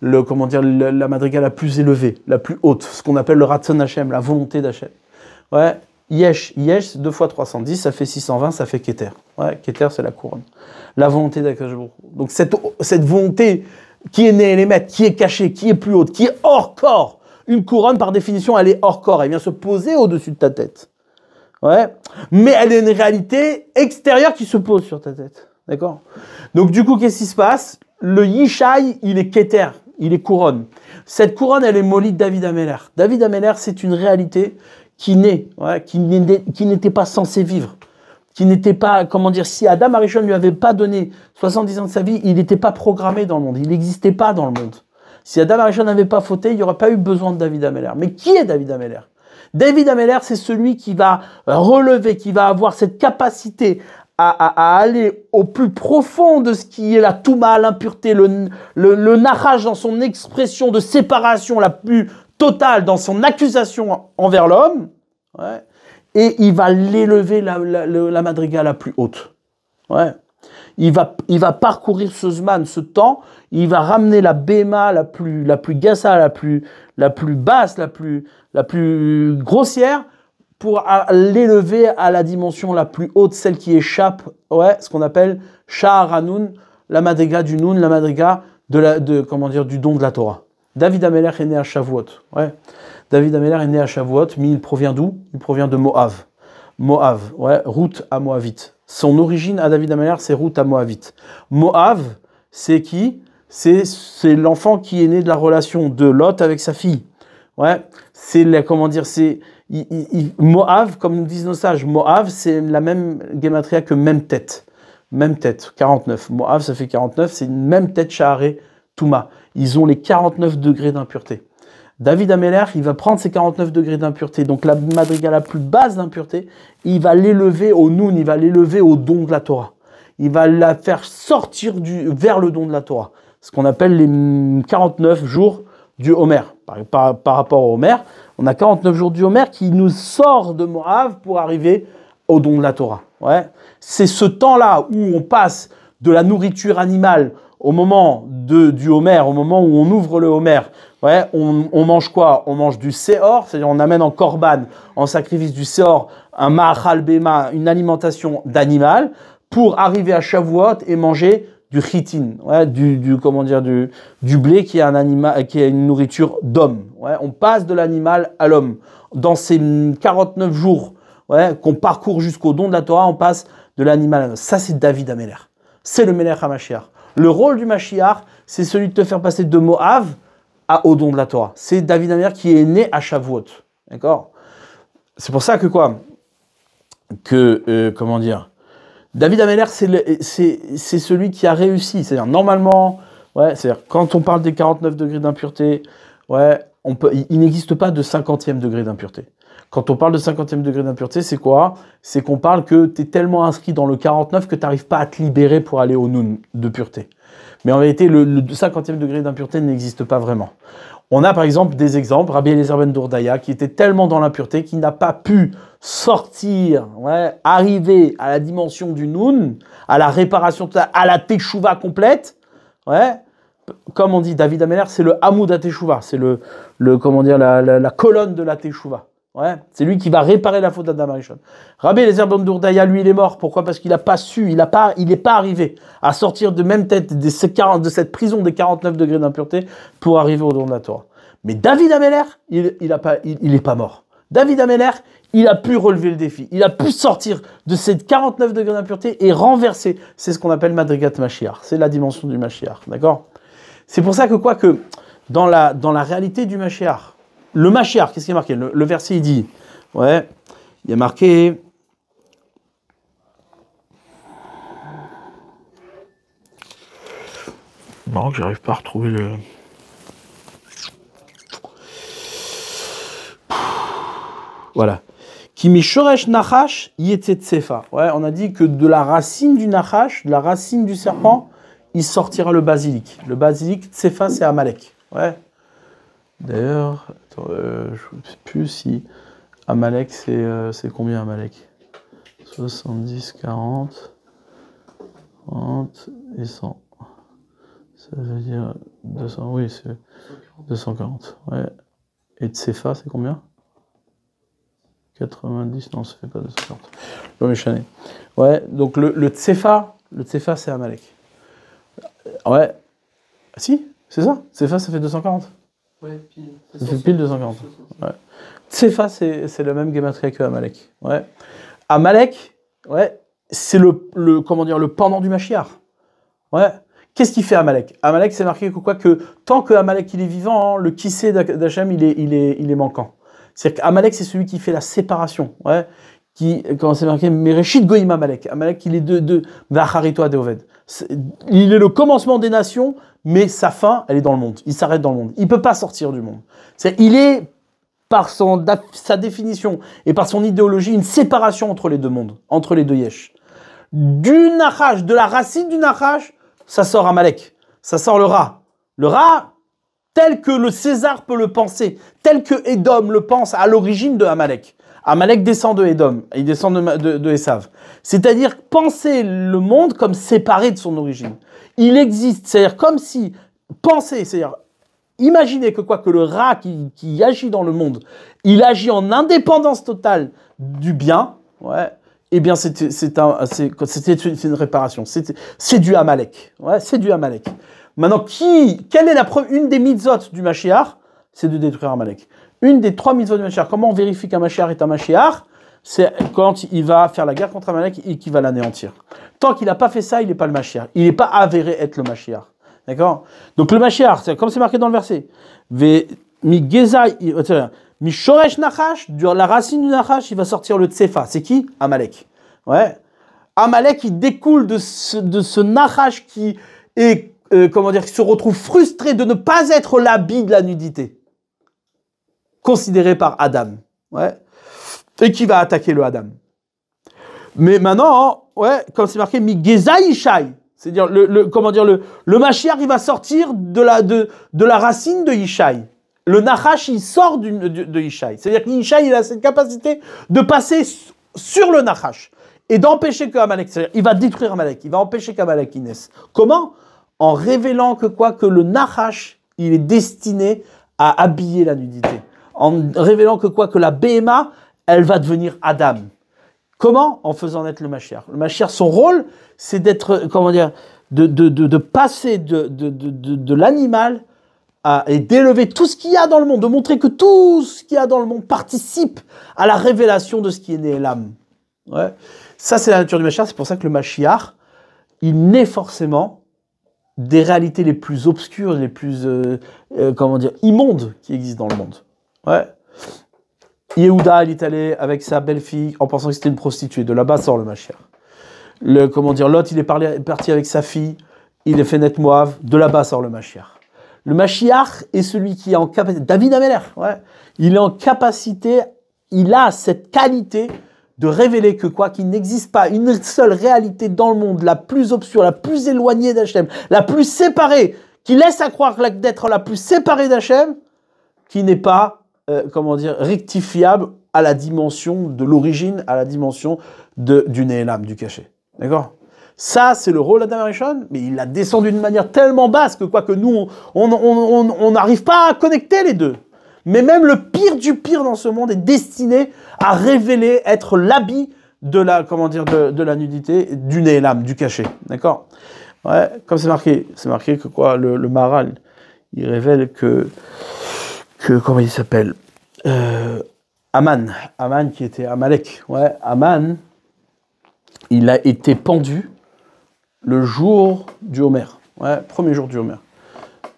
la madriga la plus élevée, la plus haute. Ce qu'on appelle le Ratzon Hashem, la volonté d'Hashem. Ouais. Yesh, 2 fois 310, ça fait 620, ça fait Keter. Ouais, Keter, c'est la couronne. La volonté d'Akadosh Baruch Hu. Donc cette volonté qui est née, les maîtres, qui est cachée, qui est plus haute, qui est hors corps. Une couronne, par définition, elle est hors corps. Elle vient se poser au-dessus de ta tête. Ouais. Mais elle est une réalité extérieure qui se pose sur ta tête. D'accord? Donc du coup, qu'est-ce qui se passe? Le Yishai, il est Keter, il est couronne. Cette couronne, elle est mollie de David Améler. David Améler, c'est une réalité qui naît, ouais, qui n'était pas censé vivre, qui n'était pas, comment dire, si Adam Arishon ne lui avait pas donné 70 ans de sa vie, il n'était pas programmé dans le monde, il n'existait pas dans le monde. Si Adam Arishon n'avait pas fauté, il n'y aurait pas eu besoin de David Améler. Mais qui est David Améler? David Améler, c'est celui qui va relever, qui va avoir cette capacité à aller au plus profond de ce qui est la touma, l'impureté, le nachash dans son expression de séparation la plus totale, dans son accusation envers l'homme, ouais, et il va l'élever la madriga la plus haute. Ouais. Il va parcourir ce zman, ce temps, il va ramener la béma la plus gassa, la plus basse, la plus grossière, pour l'élever à la dimension la plus haute, celle qui échappe, ouais, ce qu'on appelle Sha'ar Hanoun, la madriga du Noun, la madriga du don de la Torah. David Améler est né à Shavuot. Ouais. David Améler est né à Shavuot, mais il provient d'où? Il provient de Moav. Moav, ouais, route à Moavite. Son origine à David Améler, c'est route à Moavite. Moav, c'est qui? C'est l'enfant qui est né de la relation de Lot avec sa fille. Ouais. Moav, comme nous disent nos sages, Moav, c'est la même gematria que même tête. Même tête, 49. Moav, ça fait 49, c'est une même tête Sha'aré Touma. Ils ont les 49 degrés d'impureté. David Améler, il va prendre ces 49 degrés d'impureté, donc la madriga la plus basse d'impureté, il va l'élever au Noun, il va l'élever au don de la Torah. Il va la faire sortir vers le don de la Torah. Ce qu'on appelle les 49 jours du Homer. Par rapport au Homer, on a 49 jours du Homer qui nous sort de Moav pour arriver au don de la Torah. Ouais. C'est ce temps-là où on passe de la nourriture animale au moment du Homer, au moment où on ouvre le Homer, ouais, on mange quoi? On mange du Seor, c'est-à-dire on amène en korban, en sacrifice du Seor, un Ma'achal Bema, une alimentation d'animal, pour arriver à Shavuot et manger du chitin, ouais, du blé qui est une nourriture d'homme. Ouais, on passe de l'animal à l'homme. Dans ces 49 jours, ouais, qu'on parcourt jusqu'au don de la Torah, on passe de l'animal à l'homme. Ça, c'est David Améler. C'est le Melech HaMashiach. Le rôle du Mashiach, c'est celui de te faire passer de Moav au don de la Torah. C'est David Améler qui est né à Shavuot. D'accord? C'est pour ça que quoi? Comment dire? David Améler, c'est celui qui a réussi. C'est-à-dire, normalement, ouais, c'est-à-dire, quand on parle des 49 degrés d'impureté, ouais, il n'existe pas de 50e degré d'impureté. Quand on parle de 50e degré d'impureté, c'est quoi? C'est qu'on parle que tu es tellement inscrit dans le 49 que tu n'arrives pas à te libérer pour aller au noun de pureté. Mais en réalité, le 50e degré d'impureté n'existe pas vraiment. On a par exemple des exemples, Rabbi Eliezer ben Dourdaya, qui était tellement dans l'impureté qu'il n'a pas pu sortir, arriver à la dimension du noun, à la réparation, à la teshuva complète. Comme on dit, David Ameller, c'est le Hamoud à teshuva, c'est la colonne de la teshuva. C'est lui qui va réparer la faute d'Adam Arishon. Rabbi Eliezer ben Dourdaya, lui, il est mort. Pourquoi? Parce qu'il n'a pas su, il n'est pas arrivé à sortir de même tête de cette prison des 49 degrés d'impureté pour arriver au don de la Torah. Mais David Ameller, il n'est pas mort. David Ameller, il a pu relever le défi. Il a pu sortir de ces 49 degrés d'impureté et renverser. C'est ce qu'on appelle Madrigat Mashiach. C'est la dimension du Mashiach. D'accord? C'est pour ça que dans la réalité du Mashiach, le Mashiach, qu'est-ce qui est marqué? Le verset, il dit, il y a marqué, marrant que j'arrive pas à retrouver le... Voilà. Qui mishoresh nachash yetetsefa. On a dit que de la racine du nachash, de la racine du serpent, il sortira le basilic. Le basilic, tsefa, c'est Amalek. D'ailleurs, je ne sais plus si Amalek, c'est combien Amalek? 70, 40, 30 et 100. Ça veut dire 200, oui, c'est 240. Et Tsefa, c'est combien? 90, non, ça fait pas 240. Je vais m'échaner. Donc le Tsefa, c'est Amalek. Si, c'est ça. Tsefa, ça fait 240. Pile. Ça fait pile 240. Tsefa, c'est le même gematria que Amalek. Amalek, c'est le pendant du Mashiach. Qu'est-ce qu'il fait Amalek? Amalek, c'est marqué que tant que Amalek il est vivant, le kissé d'Hachem il est manquant. C'est-à-dire qu'Amalek, c'est celui qui fait la séparation. Comment c'est marqué? Mereshit Goïm Amalek. Amalek, il est de Vacharito Adeoved. Il est le commencement des nations, mais sa fin, elle est dans le monde. Il s'arrête dans le monde. Il ne peut pas sortir du monde. Il est, par sa définition et par son idéologie, une séparation entre les deux mondes, entre les deux yesh. Du Nachash, de la racine du Nachash, ça sort Amalek. Ça sort le Ra. Le Ra, tel que le César peut le penser, tel que Édom le pense à l'origine de Amalek. Amalek descend de Édom, il descend de Esav. C'est-à-dire penser le monde comme séparé de son origine. Il existe, c'est-à-dire comme si penser, c'est-à-dire imaginer que le Ra qui agit dans le monde, il agit en indépendance totale du bien, eh bien c'est une réparation, c'est du Amalek, c'est du Amalek. Maintenant, quelle est une des mitzvot du Mashiach? C'est de détruire Amalek. Une des 3 mitzvot du Mashiach. Comment on vérifie qu'un Mashiach est un Mashiach? C'est quand il va faire la guerre contre Amalek et qu'il va l'anéantir. Tant qu'il n'a pas fait ça, il n'est pas le Mashiach. Il n'est pas avéré être le Mashiach. D'accord? Donc le Mashiach, comme c'est marqué dans le verset, mi shoresh nachash, de la racine du nachash, il va sortir le tsefa. C'est qui? Amalek. Amalek, il découle de ce nachash qui est, qui se retrouve frustré de ne pas être l'habit de la nudité, considéré par Adam, et qui va attaquer le Adam. Mais maintenant, comme c'est marqué, mi geza Yishai, c'est-à-dire le Mashiach, il va sortir de la racine de Yishai. Le Nachash, il sort de Yishai. C'est-à-dire que Yishai, il a cette capacité de passer sur le Nachash et d'empêcher que Amalek, c'est-à-dire il va détruire Amalek, il va empêcher qu'Amalek naisse. Comment? En révélant que le Nachash, il est destiné à habiller la nudité. En révélant que la Béhéma, elle va devenir Adam. Comment? En faisant naître le Mashiach. Le Mashiach, son rôle, c'est d'être, de passer de l'animal et d'élever tout ce qu'il y a dans le monde, de montrer que tout ce qu'il y a dans le monde participe à la révélation de ce qui est né l'âme. Ça, c'est la nature du Mashiach. C'est pour ça que le Mashiach, il naît forcément des réalités les plus obscures, les plus, immondes qui existent dans le monde. Yehuda, il est allé avec sa belle-fille en pensant que c'était une prostituée. De là-bas sort le Mashiach. Lot, il est parti avec sa fille, il est fait naître Moab. De là-bas sort le Mashiach. Le Mashiach est celui qui est en capacité, David Ameller, il est en capacité il a cette qualité de révéler que quoi, qu'il n'existe pas une seule réalité dans le monde, la plus obscure, la plus éloignée d'Hachem, la plus séparée, qui laisse à croire d'être la plus séparée d'Hachem, qui n'est pas, rectifiable à la dimension de l'origine, à la dimension du Néhélam, du caché. D'accord? Ça, c'est le rôle d'Adam Arishon, mais il l'a descendu d'une manière tellement basse que quoi que nous, on n'arrive pas à connecter les deux. Mais même le pire du pire dans ce monde est destiné à révéler, être l'habit de la, de la nudité, du Néhélam, du caché. D'accord? Ouais, comme c'est marqué que quoi, le Maharal, il révèle que comment il s'appelle? Aman qui était Amalek. Ouais, Aman, il a été pendu le jour du Homer. Ouais, premier jour du Homer.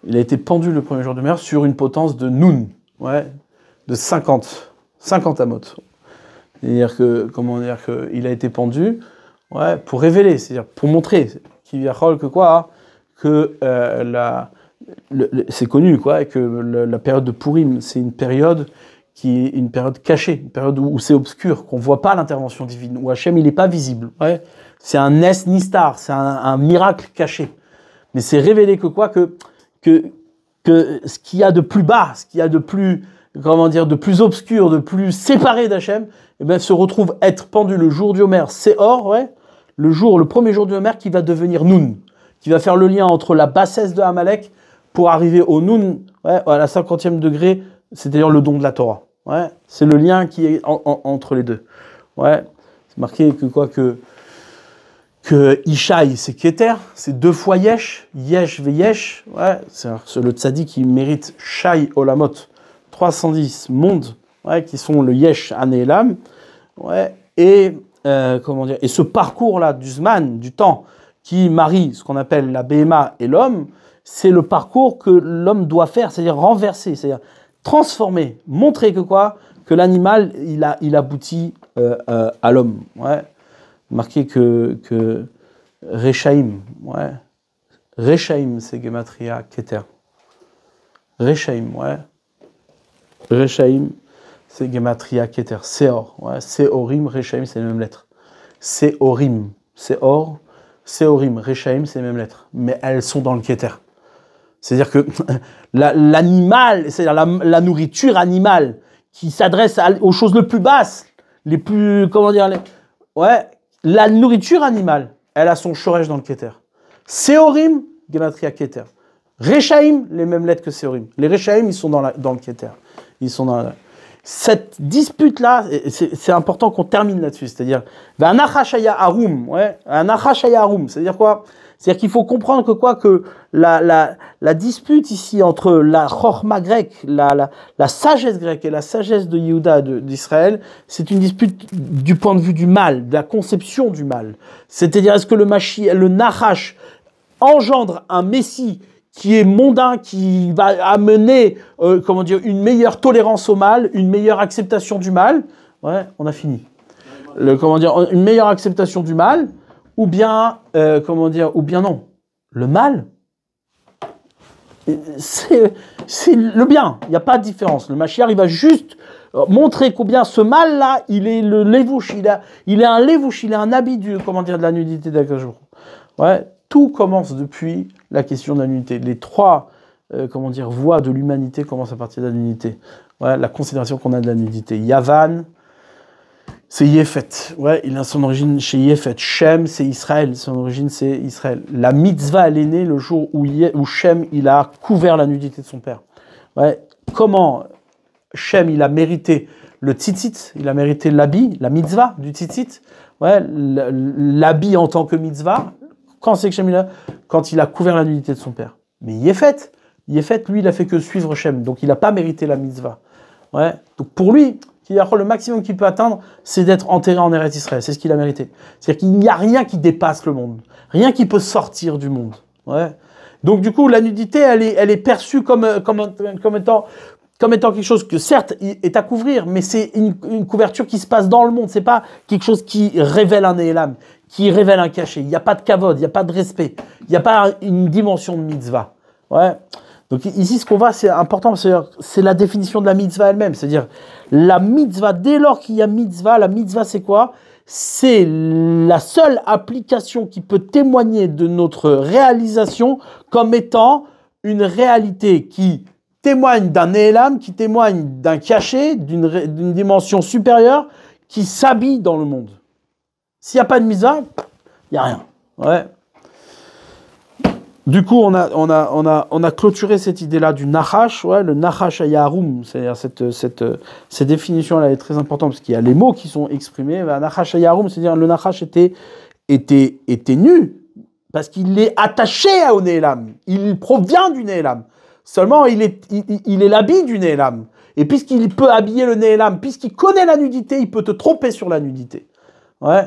Il a été pendu le premier jour du Homer sur une potence de Noun. Ouais, de 50 amot. C'est-à-dire que, il a été pendu, ouais, pour révéler, c'est-à-dire pour montrer que quoi, que c'est connu, quoi, que la période de Purim, c'est une période qui est une période cachée, une période où c'est obscur, qu'on voit pas l'intervention divine, où Hachem il n'est pas visible. Ouais, c'est un Nes Nistar, c'est un miracle caché. Mais c'est révélé que quoi, que ce qu'il y a de plus bas, ce qu'il y a de plus, de plus obscur, de plus séparé d'Hachem, eh ben, se retrouve être pendu le jour du Homer, Séhor, ouais, le premier jour du Homer qui va devenir Noun, qui va faire le lien entre la bassesse de Amalek pour arriver au Noun, ouais, à la 50e degré, c'est-à-dire le don de la Torah. Ouais, c'est le lien qui est entre les deux. Ouais, c'est marqué que quoi, que Ishaï, c'est Keter, c'est 2 fois Yesh, Yesh ve Yesh, ouais, c'est le tzaddik qui mérite Shai Olamot, 310 mondes, ouais, qui sont le Yesh Anélam, ouais, et et ce parcours-là du Zman, du temps, qui marie ce qu'on appelle la Béhéma et l'homme, c'est le parcours que l'homme doit faire, c'est-à-dire renverser, c'est-à-dire transformer, montrer que quoi, que l'animal, il aboutit à l'homme, ouais. Marqué que Rechaim, ouais. Rechaim, c'est Gematria Keter. Rechaim, ouais. Rechaim, c'est Gematria Keter. Seor, ouais. Seorim, Rechaim, c'est les mêmes lettres. Seorim, Seor, Seorim, Rechaim, c'est les mêmes lettres. Mais elles sont dans le Keter. C'est-à-dire que l'animal, c'est-à-dire la nourriture animale qui s'adresse aux choses les plus basses, les plus, ouais. La nourriture animale, elle a son shoresh dans le Keter. Seorim, Gematria Keter. Rechaim, les mêmes lettres que Seorim. Les Rechaim, ils sont dans le Keter. Ils sont dans cette dispute-là, c'est important qu'on termine là-dessus. C'est-à-dire, un achashaya harum, ouais, un achashaya harum. C'est-à-dire quoi? C'est-à-dire qu'il faut comprendre que quoi, que la dispute ici entre la chorma grecque, la sagesse grecque et la sagesse de Yehuda d'Israël, c'est une dispute du point de vue du mal, de la conception du mal. C'est-à-dire, est-ce que le Nachash engendre un Messie qui est mondain, qui va amener, une meilleure tolérance au mal, une meilleure acceptation du mal? Ouais, on a fini. Une meilleure acceptation du mal, ou bien, ou bien non. Le mal, c'est le bien. Il n'y a pas de différence. Le Mashiach, il va juste montrer combien ce mal-là, il est le lévouche. Il est un lévouche, il est un habit de la nudité d'Akajour. Ouais, tout commence depuis la question de la nudité. Les 3, voies de l'humanité commencent à partir de la nudité. Ouais, la considération qu'on a de la nudité. Yavan, c'est Yefet. Ouais, il a son origine chez Yefet. Shem, c'est Israël. Son origine, c'est Israël. La mitzvah, elle est née le jour où Shem, il a couvert la nudité de son père. Ouais, comment Shem, il a mérité le tzitzit, il a mérité l'habit, la mitzvah du tzitzit. Ouais, l'habit en tant que mitzvah. Quand c'est que Shem, quand il a couvert la nudité de son père. Mais Yefet, lui, il a fait que suivre Shem. Donc, il n'a pas mérité la mitzvah. Ouais, donc pour lui, le maximum qu'il peut atteindre, c'est d'être enterré en Eretz Israël. C'est ce qu'il a mérité. C'est-à-dire qu'il n'y a rien qui dépasse le monde. Rien qui peut sortir du monde. Ouais. Donc du coup, la nudité, elle est perçue comme étant quelque chose que certes est à couvrir, mais c'est une couverture qui se passe dans le monde. C'est pas quelque chose qui révèle un élam, qui révèle un cachet. Il n'y a pas de kavod, il n'y a pas de respect. Il n'y a pas une dimension de mitzvah. Ouais. Donc ici, ce qu'on voit, c'est important, c'est la définition de la mitzvah elle-même. C'est-à-dire, la mitzvah, dès lors qu'il y a mitzvah, la mitzvah, c'est quoi? C'est la seule application qui peut témoigner de notre réalisation comme étant une réalité qui témoigne d'un élam, qui témoigne d'un cachet, d'une dimension supérieure, qui s'habille dans le monde. S'il n'y a pas de mitzvah, il n'y a rien. Ouais. Du coup, on a clôturé cette idée-là du Nachash, ouais, le Nachash Ayarum, c'est-à-dire cette définition-là est très importante parce qu'il y a les mots qui sont exprimés. Nachash Ayarum, c'est-à-dire le Nachash était nu parce qu'il est attaché au Nélam. Il provient du Nélam. Seulement, il est l'habit du Nélam. Et puisqu'il peut habiller le Nélam, puisqu'il connaît la nudité, il peut te tromper sur la nudité. Ouais.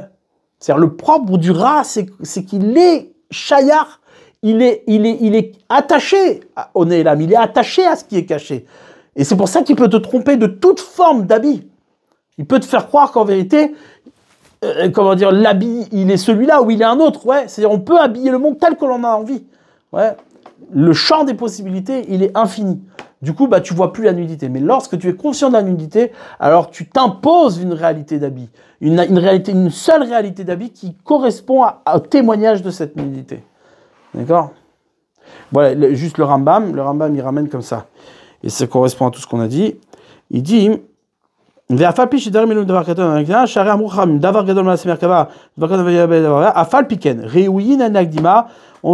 C'est-à-dire le propre du Ra, c'est qu'il est Shayar. Il est attaché au Nélam, il est attaché à ce qui est caché. Et c'est pour ça qu'il peut te tromper de toute forme d'habit. Il peut te faire croire qu'en vérité, l'habit, il est celui-là ou il est un autre. Ouais. C'est-à-dire on peut habiller le monde tel que l'on a envie. Ouais. Le champ des possibilités, il est infini. Du coup, tu vois plus la nudité. Mais lorsque tu es conscient de la nudité, alors tu t'imposes une réalité d'habit. Une seule réalité d'habit qui correspond au témoignage de cette nudité. D'accord? Voilà, juste le Rambam, il ramène comme ça. Et ça correspond à tout ce qu'on a dit. Il dit, on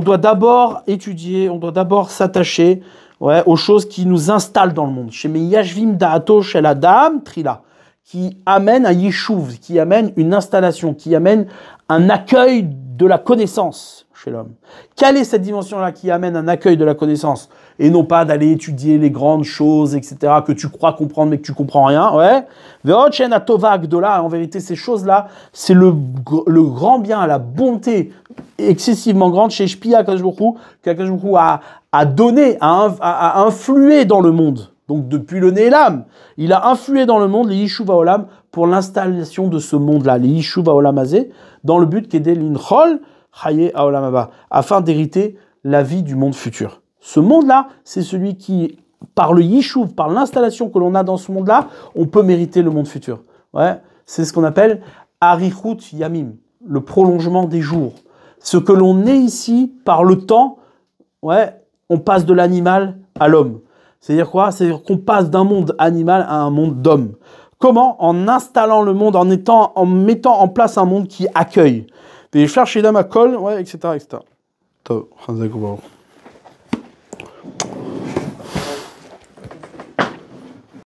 doit d'abord étudier, on doit d'abord s'attacher aux choses qui nous installent dans le monde. Qui amène un yishuv, qui amène une installation, qui amène un accueil de la connaissance chez l'homme. Quelle est cette dimension-là qui amène un accueil de la connaissance? Et non pas d'aller étudier les grandes choses, etc., que tu crois comprendre mais que tu comprends rien. Ouais. En vérité, ces choses-là, c'est le grand bien, la bonté excessivement grande chez Shpia qu'Akadosh Baruch Hu a donné, a influé dans le monde. Donc depuis le Nélam, il a influé dans le monde les Yishuv Haolam pour l'installation de ce monde-là, les Yishuv Haolam Hazé, dans le but qu'aider l'inchol Chaye Haolam Haba, afin d'hériter la vie du monde futur. Ce monde-là, c'est celui qui, par le Yishuv, par l'installation que l'on a dans ce monde-là, on peut mériter le monde futur. Ouais, c'est ce qu'on appelle Arichut Yamim, le prolongement des jours. Ce que l'on est ici par le temps, ouais, on passe de l'animal à l'homme. C'est-à-dire quoi? C'est-à-dire qu'on passe d'un monde animal à un monde d'homme. Comment? En installant le monde, en mettant en place un monde qui accueille. Des cherches d'âme à col, ouais, etc., etc.